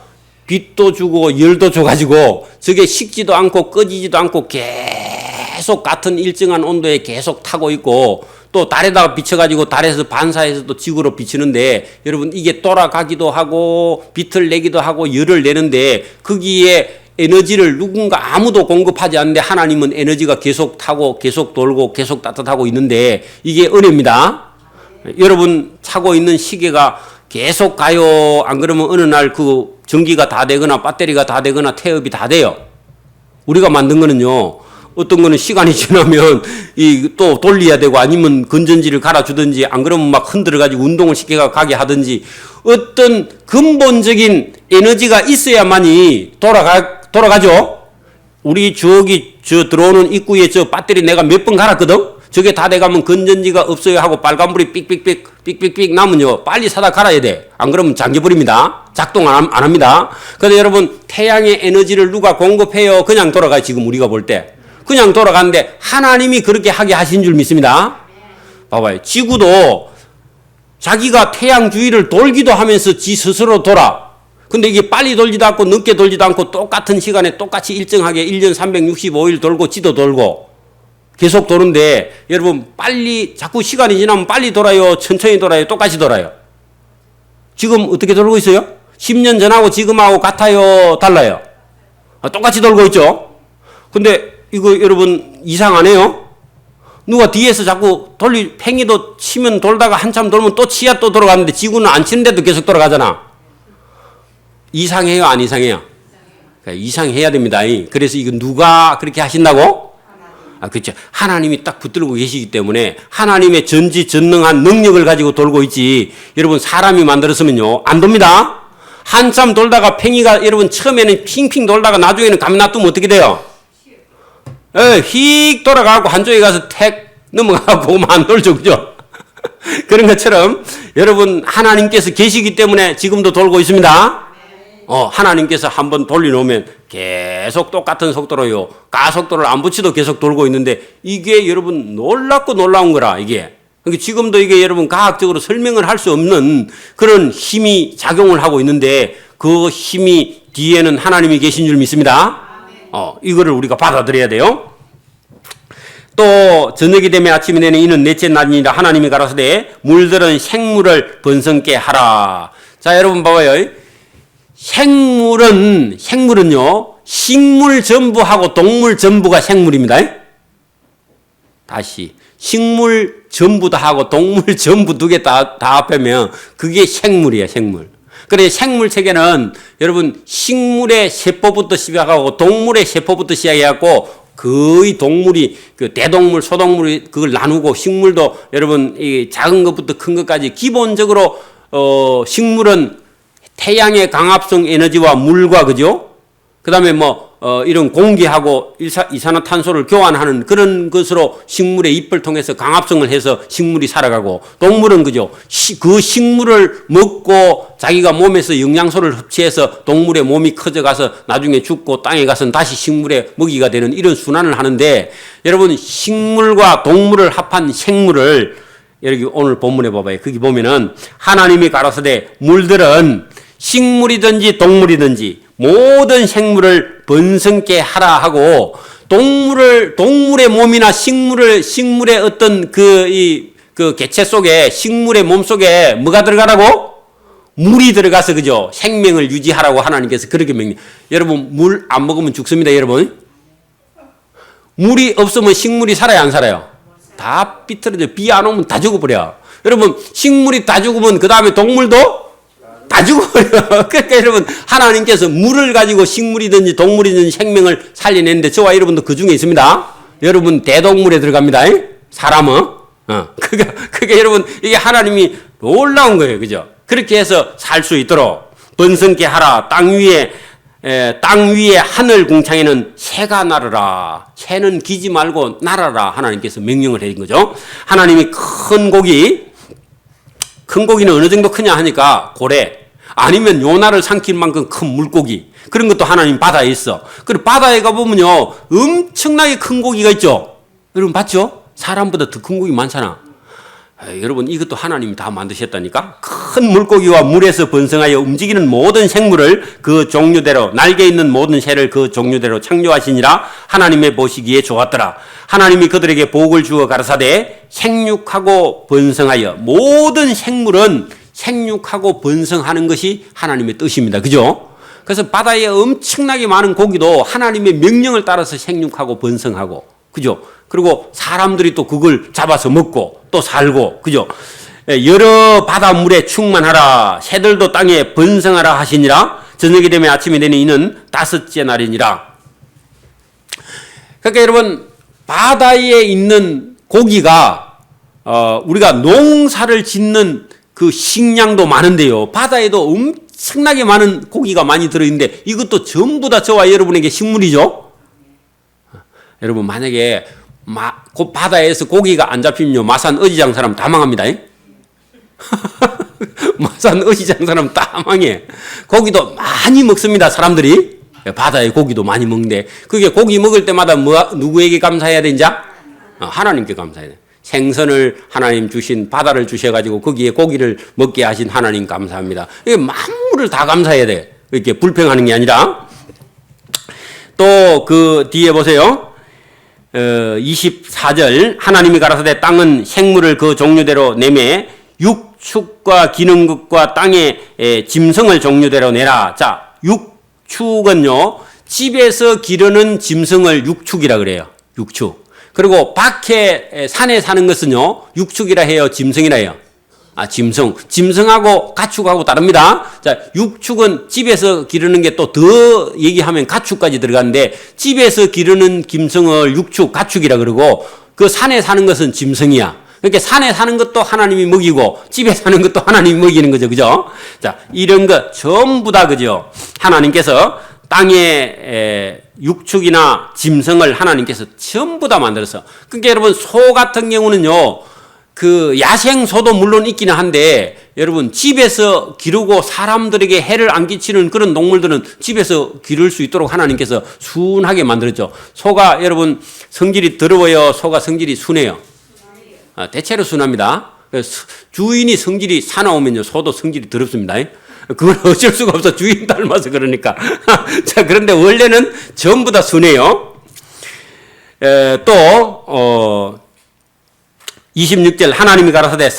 빛도 주고 열도 줘가지고 저게 식지도 않고 꺼지지도 않고 계속 같은 일정한 온도에 계속 타고 있고 또 달에다가 비춰가지고 달에서 반사해서 또 지구로 비치는데 여러분 이게 돌아가기도 하고 빛을 내기도 하고 열을 내는데 거기에 에너지를 누군가 아무도 공급하지 않는데 하나님은 에너지가 계속 타고 계속 돌고 계속 따뜻하고 있는데 이게 은혜입니다. 여러분 차고 있는 시계가 계속 가요? 안 그러면 어느 날 그 전기가 다 되거나 배터리가 다 되거나 태엽이 다 돼요. 우리가 만든 거는요. 어떤 거는 시간이 지나면 또 돌려야 되고 아니면 건전지를 갈아주든지 안 그러면 막 흔들어가지고 운동을 시켜가 가게 하든지 어떤 근본적인 에너지가 있어야만이 돌아가죠. 우리 저 들어오는 입구에 저 배터리 내가 몇 번 갈았거든. 저게 다 돼가면 건전지가 없어요 하고 빨간불이 삑삑삑 나면요 빨리 사다 갈아야 돼. 안 그러면 잠겨버립니다. 작동 안 합니다. 그래서 여러분 태양의 에너지를 누가 공급해요? 그냥 돌아가요. 지금 우리가 볼 때 그냥 돌아가는데 하나님이 그렇게 하게 하신 줄 믿습니다. 봐봐요. 지구도 자기가 태양 주위를 돌기도 하면서 지 스스로 돌아. 근데 이게 빨리 돌지도 않고 늦게 돌지도 않고 똑같은 시간에 똑같이 일정하게 1년 365일 돌고 지도 돌고 계속 도는데 여러분 빨리 자꾸 시간이 지나면 빨리 돌아요? 천천히 돌아요? 똑같이 돌아요? 지금 어떻게 돌고 있어요? 10년 전하고 지금하고 같아요? 달라요? 똑같이 돌고 있죠? 근데 이거 여러분 이상하네요? 누가 뒤에서 자꾸 팽이도 치면 돌다가 한참 돌면 또 치야 또 돌아가는데 지구는 안 치는데도 계속 돌아가잖아. 이상해요? 안 이상해요? 그러니까 이상해야 됩니다. 그래서 이거 누가 그렇게 하신다고? 그렇죠. 하나님이 딱 붙들고 계시기 때문에 하나님의 전지전능한 능력을 가지고 돌고 있지. 여러분 사람이 만들었으면요 안 돕니다. 한참 돌다가 팽이가 여러분 처음에는 핑핑 돌다가 나중에는 가만 놔두면 어떻게 돼요? 휙 돌아가고 한쪽에 가서 택 넘어가고 안 돌죠. 그죠? 그런 것처럼 여러분 하나님께서 계시기 때문에 지금도 돌고 있습니다. 하나님께서 한번 돌려놓으면 계속 똑같은 속도로요. 가속도를 안 붙이도 계속 돌고 있는데 이게 여러분 놀랍고 놀라운 거라 이게. 그러니까 지금도 이게 여러분 과학적으로 설명을 할 수 없는 그런 힘이 작용을 하고 있는데 그 힘이 뒤에는 하나님이 계신 줄 믿습니다. 이거를 우리가 받아들여야 돼요. 또 저녁이 되면 아침이 되는 이는 넷째 날이니라 하나님이 가라사대 물들은 생물을 번성케 하라. 자 여러분 봐봐요. 생물은요 식물 전부하고 동물 전부가 생물입니다. 다시 식물 전부 다 하고 동물 전부 두 개 다 합하면 그게 생물이에요. 생물. 그래 생물 체계는 여러분 식물의 세포부터 시작하고 동물의 세포부터 시작해갖고 거의 동물이 그 대동물 소동물이 그걸 나누고 식물도 여러분 이 작은 것부터 큰 것까지 기본적으로 식물은 태양의 강압성 에너지와 물과 그죠? 그다음에 이런 공기하고 이산화탄소를 교환하는 그런 것으로 식물의 잎을 통해서 강압성을 해서 식물이 살아가고 동물은 그죠? 그 식물을 먹고 자기가 몸에서 영양소를 섭취해서 동물의 몸이 커져가서 나중에 죽고 땅에 가서는 다시 식물의 먹이가 되는 이런 순환을 하는데 여러분 식물과 동물을 합한 생물을 여기 오늘 본문에 봐봐요. 거기 보면은 하나님이 가라사대 물들은 식물이든지 동물이든지 모든 생물을 번성케 하라 하고 동물의 몸이나 식물의 어떤 그 개체 속에 식물의 몸 속에 뭐가 들어가라고? 물이 들어가서 그죠? 생명을 유지하라고 하나님께서 그렇게 명령. 여러분 물 안 먹으면 죽습니다, 여러분. 물이 없으면 식물이 살아요, 안 살아요? 다 삐뚤어져. 비 안 오면 다 죽어버려. 여러분 식물이 다 죽으면 그 다음에 동물도 다 죽어버려. 그러니까 여러분 하나님께서 물을 가지고 식물이든지 동물이든지 생명을 살려내는데 저와 여러분도 그 중에 있습니다. 여러분 대동물에 들어갑니다. 사람은. 그게 여러분 이게 하나님이 놀라운 거예요. 그죠? 그렇게 해서 살 수 있도록 번성케 하라. 땅 위에 하늘 궁창에는 새가 날으라. 새는 기지 말고 날아라. 하나님께서 명령을 해준 거죠. 하나님이 큰 고기는 어느 정도 크냐 하니까 고래 아니면 요나를 삼킬 만큼 큰 물고기 그런 것도 하나님 바다에 있어. 그리고 바다에 가보면요 엄청나게 큰 고기가 있죠. 여러분 봤죠? 사람보다 더 큰 고기 많잖아. 여러분 이것도 하나님이 다 만드셨다니까. 큰 물고기와 물에서 번성하여 움직이는 모든 생물을 그 종류대로 날개 있는 모든 새를 그 종류대로 창조하시니라. 하나님의 보시기에 좋았더라. 하나님이 그들에게 복을 주어 가라사대 생육하고 번성하여. 모든 생물은 생육하고 번성하는 것이 하나님의 뜻입니다. 그죠? 그래서 바다에 엄청나게 많은 고기도 하나님의 명령을 따라서 생육하고 번성하고, 그죠? 그리고 사람들이 또 그걸 잡아서 먹고 또 살고, 그죠? 여러 바닷물에 충만하라. 새들도 땅에 번성하라 하시니라. 저녁이 되면 아침이 되니 이는 5째 날이니라. 그러니까 여러분 바다에 있는 고기가 우리가 농사를 짓는 그 식량도 많은데요. 바다에도 엄청나게 많은 고기가 많이 들어있는데 이것도 전부 다 저와 여러분에게 식물이죠. 여러분 만약에 바다에서 고기가 안 잡히면요 마산 어지장 사람 다 망합니다. 마산 어지장 사람 다 망해. 고기도 많이 먹습니다. 사람들이 바다에 고기도 많이 먹는데 그게 고기 먹을 때마다 누구에게 감사해야 되는지 하나님께 감사해야 돼. 생선을 하나님 주신 바다를 주셔가지고 거기에 고기를 먹게 하신 하나님 감사합니다. 이게 만물을 다 감사해야 돼. 이렇게 불평하는 게 아니라. 또 그 뒤에 보세요. 24절 하나님이 가라사대 땅은 생물을 그 종류대로 내매 육축과 기는 것과 땅의 짐승을 종류대로 내라. 자, 육축은요 집에서 기르는 짐승을 육축이라 그래요. 육축. 그리고 밖에 산에 사는 것은요 육축이라 해요, 짐승이라 해요. 짐승하고 가축하고 다릅니다. 자, 육축은 집에서 기르는 게 또 더 얘기하면 가축까지 들어가는데 집에서 기르는 짐승을 육축, 가축이라 그러고 그 산에 사는 것은 짐승이야. 그러니까 산에 사는 것도 하나님이 먹이고 집에 사는 것도 하나님이 먹이는 거죠. 그죠? 자, 이런 것 전부 다 그죠? 하나님께서 땅에 육축이나 짐승을 하나님께서 전부 다 만들어서. 그러니까 여러분 소 같은 경우는요 그 야생소도 물론 있기는 한데 여러분 집에서 기르고 사람들에게 해를 안 끼치는 그런 동물들은 집에서 기를 수 있도록 하나님께서 순하게 만들었죠. 소가 여러분 성질이 더러워요, 소가 성질이 순해요? 대체로 순합니다. 주인이 성질이 사나우면요 소도 성질이 더럽습니다. 그건 어쩔 수가 없어. 주인 닮아서 그러니까. 자, 그런데 원래는 전부 다 순해요. 또 26절 하나님이 가라사대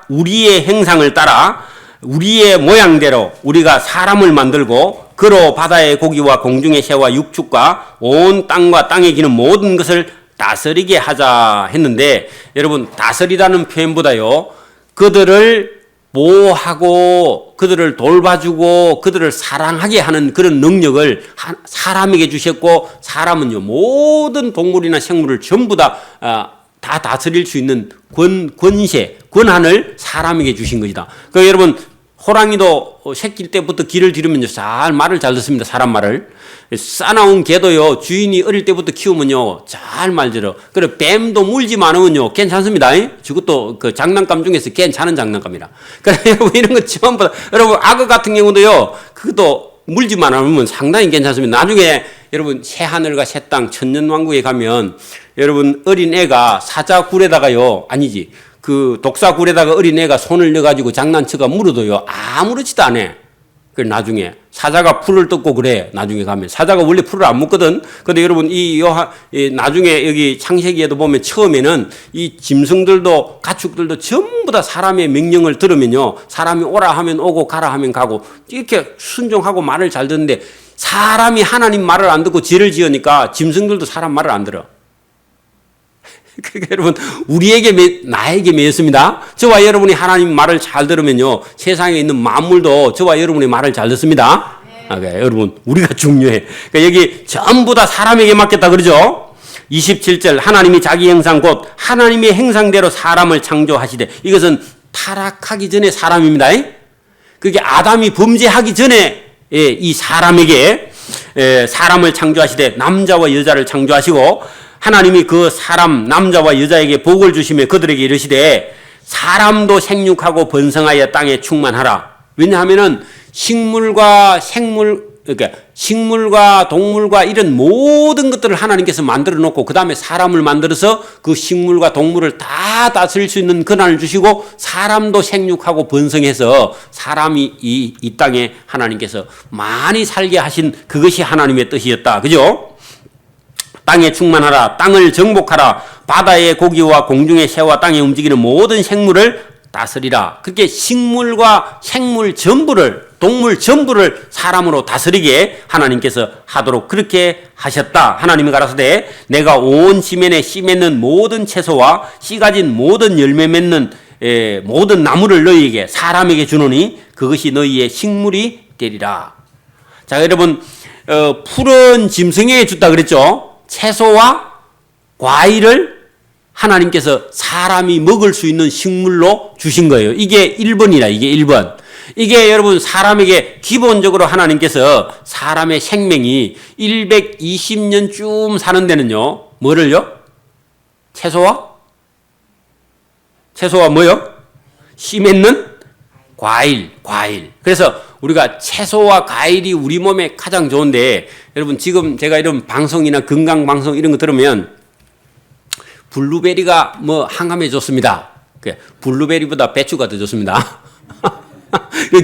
우리의 행상을 따라 우리의 모양대로 우리가 사람을 만들고 그로 바다의 고기와 공중의 새와 육축과 온 땅과 땅에 기는 모든 것을 다스리게 하자 했는데 여러분 다스리다는 표현보다요 그들을 보호하고 그들을 돌봐주고 그들을 사랑하게 하는 그런 능력을 사람에게 주셨고 사람은요 모든 동물이나 생물을 전부 다 다스릴 수 있는 권한을 사람에게 주신 것이다. 그 여러분 호랑이도 새끼 때부터 길을 들으면요 잘 말을 잘 듣습니다. 사람 말을. 싸나운 개도요 주인이 어릴 때부터 키우면요 잘 말 들어. 그리고 뱀도 물지만 않으면요 괜찮습니다. 저것도 그 장난감 중에서 괜찮은 장난감이라. 그러니까 여러분 이런 거 전부 다 여러분 악어 같은 경우도요 그것도 물지만 않으면 상당히 괜찮습니다. 나중에 여러분 새하늘과 새 땅 천년왕국에 가면 여러분 어린애가 사자굴에다가요 아니지 그 독사굴에다가 어린애가 손을 넣어가지고 장난쳐가 물어도요 아무렇지도 않아. 그 나중에 사자가 풀을 뜯고 그래. 나중에 가면 사자가 원래 풀을 안 먹거든. 근데 여러분 이 나중에 여기 창세기에도 보면 처음에는 이 짐승들도 가축들도 전부 다 사람의 명령을 들으면요, 사람이 오라 하면 오고 가라 하면 가고 이렇게 순종하고 말을 잘 듣는데, 사람이 하나님 말을 안 듣고 죄를 지으니까 짐승들도 사람 말을 안 들어. 그러니까 여러분 나에게 매였습니다. 저와 여러분이 하나님 말을 잘 들으면요, 세상에 있는 만물도 저와 여러분의 말을 잘 듣습니다. 그러니까 여러분 우리가 중요해. 그러니까 여기 전부 다 사람에게 맡겼다 그러죠. 27절 하나님이 자기 형상 곧 하나님의 형상대로 사람을 창조하시되, 이것은 타락하기 전에 사람입니다. 그게 아담이 범죄하기 전에 이 사람에게 사람을 창조하시되 남자와 여자를 창조하시고, 하나님이 그 사람 남자와 여자에게 복을 주시며 그들에게 이르시되 사람도 생육하고 번성하여 땅에 충만하라. 왜냐하면은 식물과 동물과 이런 모든 것들을 하나님께서 만들어 놓고 그 다음에 사람을 만들어서 그 식물과 동물을 다 다스릴 수 있는 권한을 주시고, 사람도 생육하고 번성해서 사람이 이 땅에 하나님께서 많이 살게 하신 그것이 하나님의 뜻이었다. 그죠? 땅에 충만하라, 땅을 정복하라, 바다의 고기와 공중의 새와 땅에 움직이는 모든 생물을 다스리라. 그렇게 식물과 생물 전부를, 동물 전부를 사람으로 다스리게 하나님께서 하도록 그렇게 하셨다. 하나님이 가라사대 내가 온 지면에 씨 맺는 모든 채소와 씨 가진 모든 열매 맺는 모든 나무를 너희에게 사람에게 주노니 그것이 너희의 식물이 되리라. 자, 여러분 푸른 짐승에게 줬다 그랬죠. 채소와 과일을 하나님께서 사람이 먹을 수 있는 식물로 주신 거예요. 이게 1번이라, 이게 1번. 이게 여러분 사람에게 기본적으로 하나님께서 사람의 생명이 120년쯤 사는 데는요, 뭐를요? 채소와 뭐요? 씨 맺는 과일. 그래서 우리가 채소와 과일이 우리 몸에 가장 좋은데, 여러분 지금 제가 이런 방송이나 건강 방송 이런 거 들으면 블루베리가 뭐 항암에 좋습니다. 블루베리보다 배추가 더 좋습니다.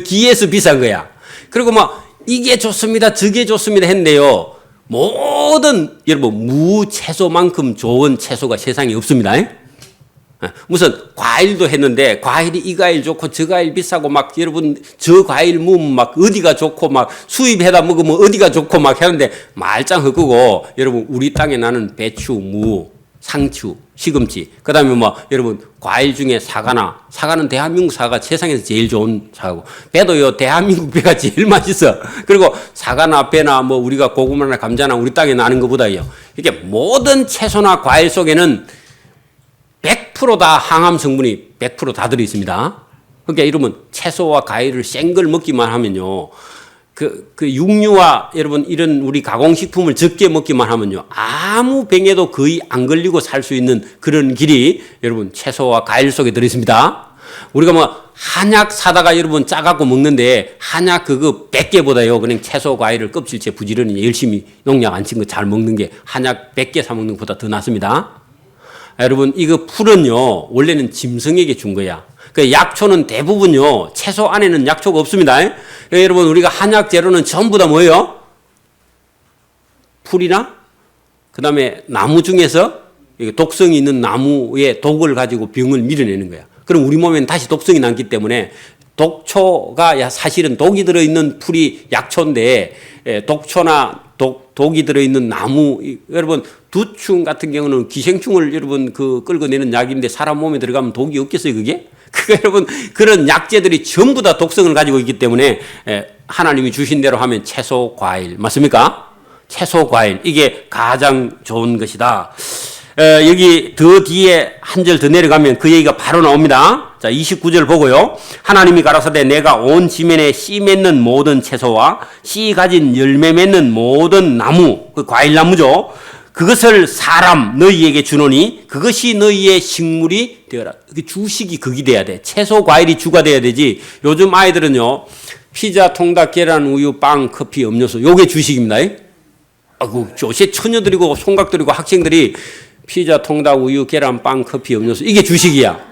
기에서 비싼 거야. 그리고 뭐 이게 좋습니다, 저게 좋습니다 했는데요, 모든 여러분 무채소만큼 좋은 채소가 세상에 없습니다. 무슨 과일도 했는데 과일이 이 과일 좋고 저 과일 비싸고 막 여러분 저 과일 먹으면 막 어디가 좋고 막 수입해다 먹으면 어디가 좋고 막 하는데 말짱 헛구고, 여러분 우리 땅에 나는 배추, 무, 상추, 시금치, 그 다음에 뭐 여러분 과일 중에 사과는 대한민국 사과가 세상에서 제일 좋은 사과고, 배도요 대한민국 배가 제일 맛있어. 그리고 사과나 배나 뭐 우리가 고구마나 감자나 우리 땅에 나는 것보다요, 이게 모든 채소나 과일 속에는 100% 다 항암 성분이 100% 다 들어 있습니다. 그러니까 이러면 채소와 과일을 생걸 먹기만 하면요, 그 육류와 여러분 이런 우리 가공식품을 적게 먹기만 하면요, 아무 병에도 거의 안 걸리고 살 수 있는 그런 길이 여러분 채소와 과일 속에 들어 있습니다. 우리가 뭐 한약 사다가 여러분 짜갖고 먹는데, 한약 그거 100개보다요 그냥 채소 과일을 껍질째 부지런히 열심히 농약 안 친 거 잘 먹는 게 한약 100개 사 먹는 것보다 더 낫습니다. 여러분 이거 풀은요 원래는 짐승에게 준 거야. 그 약초는 대부분요 채소 안에는 약초가 없습니다. 여러분 우리가 한약 재료는 전부 다 뭐예요? 풀이나 그 다음에 나무 중에서 독성이 있는 나무의 독을 가지고 병을 밀어내는 거야. 그럼 우리 몸에는 다시 독성이 남기 때문에, 독초가 사실은 독이 들어있는 풀이 약초인데, 독초나 독이 들어있는 나무, 여러분 두충 같은 경우는 기생충을 여러분 끌어내는 약인데 사람 몸에 들어가면 독이 없겠어요 그게? 그러니까 여러분 그런 약재들이 전부 다 독성을 가지고 있기 때문에 하나님이 주신 대로 하면 채소 과일 맞습니까? 채소 과일 이게 가장 좋은 것이다. 여기 더 뒤에 한 절 더 내려가면 그 얘기가 바로 나옵니다. 자, 29절 보고요. 하나님이 가라사대 내가 온 지면에 씨 맺는 모든 채소와 씨 가진 열매 맺는 모든 나무, 그 과일나무죠. 그것을 사람 너희에게 주노니 그것이 너희의 식물이 되어라. 주식이 극이 돼야 돼. 채소 과일이 주가 돼야 되지. 요즘 아이들은요, 피자, 통닭, 계란, 우유, 빵, 커피, 음료수 요게 주식입니다. 아이고, 요새 처녀들이고 총각들이고 학생들이 피자, 통닭, 우유, 계란, 빵, 커피, 음료수 이게 주식이야.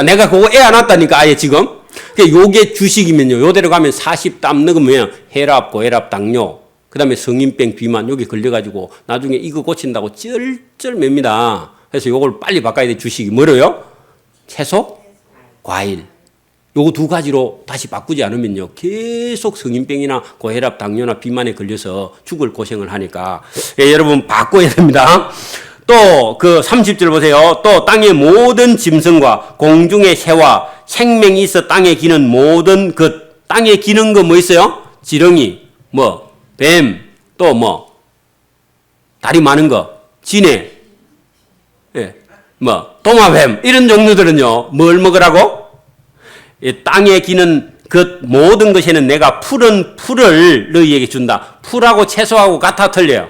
내가 그거 애 안 왔다니까 아예 지금. 그러니까 요게 주식이면요. 요대로 가면 40담 넣으면 혈압, 고혈압, 당뇨, 그 다음에 성인병, 비만 여기 걸려가지고 나중에 이거 고친다고 쩔쩔 맵니다. 그래서 요걸 빨리 바꿔야 돼. 주식이 뭐로요? 채소, 과일. 요거 두 가지로 다시 바꾸지 않으면요. 계속 성인병이나 고혈압, 당뇨나 비만에 걸려서 죽을 고생을 하니까 여러분 바꿔야 됩니다. 또 그 30절 보세요. 또 땅의 모든 짐승과 공중의 새와 생명이 있어 땅에 기는 모든 것. 땅에 기는 거 뭐 있어요? 지렁이, 뭐 뱀, 또 뭐 다리 많은 거, 지네, 예, 뭐 도마뱀 이런 종류들은요. 뭘 먹으라고? 이 땅에 기는 그 모든 것에는 내가 푸른 풀을 너희에게 준다. 풀하고 채소하고 같아 틀려요?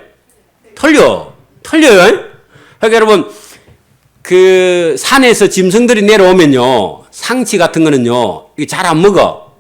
틀려요. 그러니까 여러분 그 산에서 짐승들이 내려오면요. 상치 같은 거는요. 이게 잘 안 먹어.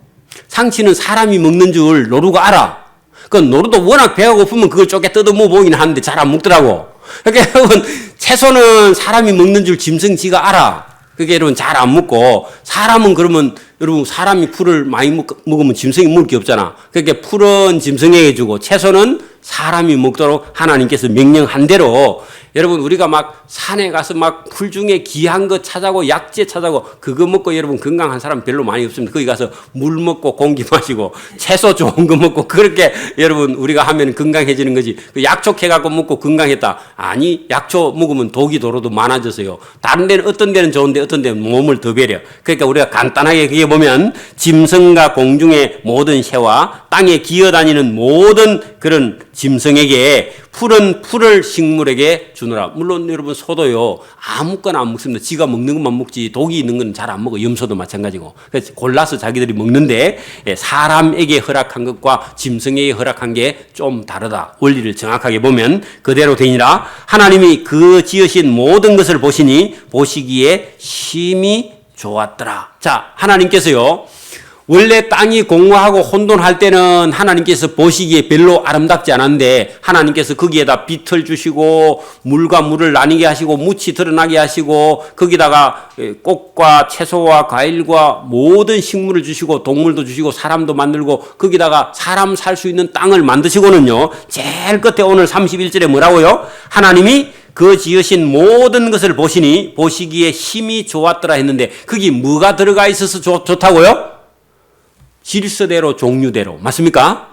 상치는 사람이 먹는 줄 노루가 알아. 그 노루도 워낙 배가 고프면 그걸 쪼개 뜯어 먹어보긴 하는데 잘 안 먹더라고. 그러니까 여러분 채소는 사람이 먹는 줄 짐승 지가 알아. 그게 여러분 잘 안 먹고 사람은 그러면 여러분 사람이 풀을 많이 먹으면 짐승이 먹을 게 없잖아. 그러니까 풀은 짐승에게 주고 채소는 사람이 먹도록 하나님께서 명령한 대로 여러분 우리가 막 산에 가서 막 풀 중에 귀한 거 찾아고 약재 찾아고 그거 먹고 여러분 건강한 사람 별로 많이 없습니다. 거기 가서 물 먹고 공기 마시고 채소 좋은 거 먹고 그렇게 여러분 우리가 하면 건강해지는 거지. 약초 해갖고 먹고 건강했다. 아니 약초 먹으면 독이 도로도 많아져서요. 다른 데는 어떤 데는 좋은데 어떤 데는 몸을 더 배려. 그러니까 우리가 간단하게 그게 보면 짐승과 공중의 모든 새와 땅에 기어다니는 모든 그런 짐승에게 푸른 풀을 식물에게 주느라. 물론 여러분 소도요 아무거나 안 먹습니다. 지가 먹는 것만 먹지 독이 있는 건 잘 안 먹어. 염소도 마찬가지고. 그래서 골라서 자기들이 먹는데 사람에게 허락한 것과 짐승에게 허락한 게 좀 다르다. 원리를 정확하게 보면 그대로 되니라. 하나님이 그 지으신 모든 것을 보시니 보시기에 심히 좋았더라. 자, 하나님께서요 원래 땅이 공허하고 혼돈할 때는 하나님께서 보시기에 별로 아름답지 않았는데 하나님께서 거기에다 빛을 주시고 물과 물을 나뉘게 하시고 묻이 드러나게 하시고 거기다가 꽃과 채소와 과일과 모든 식물을 주시고 동물도 주시고 사람도 만들고 거기다가 사람 살 수 있는 땅을 만드시고는요 제일 끝에 오늘 31절에 뭐라고요? 하나님이 그 지으신 모든 것을 보시니 보시기에 심히 좋았더라 했는데 거기 뭐가 들어가 있어서 좋다고요? 질서대로 종류대로 맞습니까?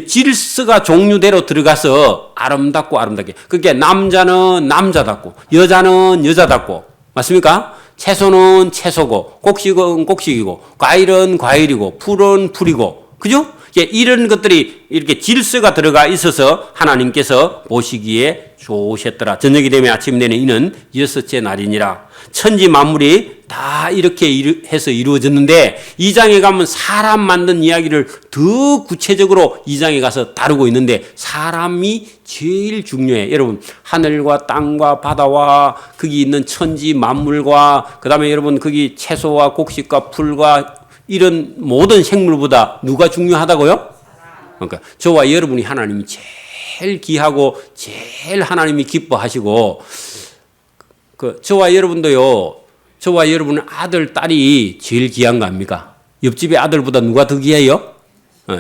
질서가 종류대로 들어가서 아름답고 아름답게. 그게 남자는 남자답고 여자는 여자답고 맞습니까? 채소는 채소고 곡식은 곡식이고 과일은 과일이고 풀은 풀이고 그죠? 이런 것들이 이렇게 질서가 들어가 있어서 하나님께서 보시기에 좋으셨더라. 저녁이 되면 아침이 되는 이는 여섯째 날이니라. 천지 만물이 다 이렇게 해서 이루어졌는데 2장에 가면 사람 만든 이야기를 더 구체적으로 2장에 가서 다루고 있는데 사람이 제일 중요해. 여러분 하늘과 땅과 바다와 거기 있는 천지 만물과 그 다음에 여러분 거기 채소와 곡식과 풀과 이런 모든 생물보다 누가 중요하다고요? 그러니까 저와 여러분이 하나님이 제일 귀하고 제일 하나님이 기뻐하시고 저와 여러분도요. 저와 여러분은 아들, 딸이 제일 귀한 거 아닙니까? 옆집의 아들보다 누가 더 귀해요?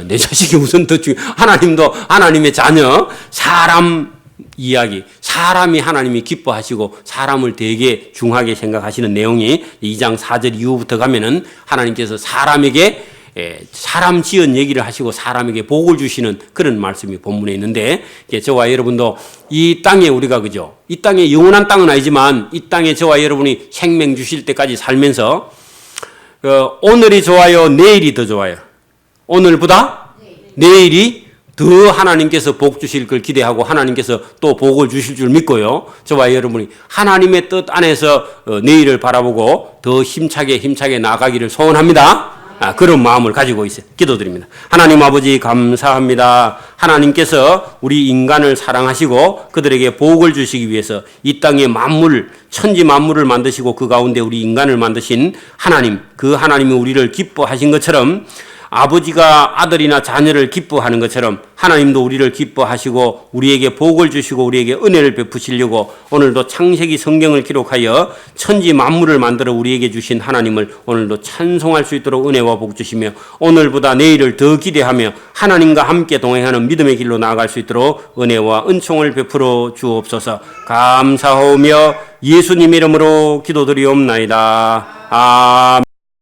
내 자식이 우선 더 중요해. 하나님도 하나님의 자녀, 사람 이야기, 사람이 하나님이 기뻐하시고 사람을 되게 중하게 생각하시는 내용이 2장 4절 이후부터 가면은 하나님께서 사람에게 사람 지은 얘기를 하시고 사람에게 복을 주시는 그런 말씀이 본문에 있는데 저와 여러분도 이 땅에 우리가 그죠? 이 땅에 영원한 땅은 아니지만 이 땅에 저와 여러분이 생명 주실 때까지 살면서 오늘이 좋아요? 내일이 더 좋아요? 오늘보다 내일이 더 하나님께서 복 주실 걸 기대하고 하나님께서 또 복을 주실 줄 믿고요. 저와 여러분이 하나님의 뜻 안에서 내일을 바라보고 더 힘차게 나아가기를 소원합니다. 그런 마음을 가지고 있어요. 기도드립니다. 하나님 아버지 감사합니다. 하나님께서 우리 인간을 사랑하시고 그들에게 복을 주시기 위해서 이 땅의 만물, 천지 만물을 만드시고 그 가운데 우리 인간을 만드신 하나님, 그 하나님이 우리를 기뻐하신 것처럼 아버지가 아들이나 자녀를 기뻐하는 것처럼 하나님도 우리를 기뻐하시고 우리에게 복을 주시고 우리에게 은혜를 베푸시려고 오늘도 창세기 성경을 기록하여 천지 만물을 만들어 우리에게 주신 하나님을 오늘도 찬송할 수 있도록 은혜와 복 주시며 오늘보다 내일을 더 기대하며 하나님과 함께 동행하는 믿음의 길로 나아갈 수 있도록 은혜와 은총을 베풀어 주옵소서. 감사하며 예수님 이름으로 기도드리옵나이다. 아멘.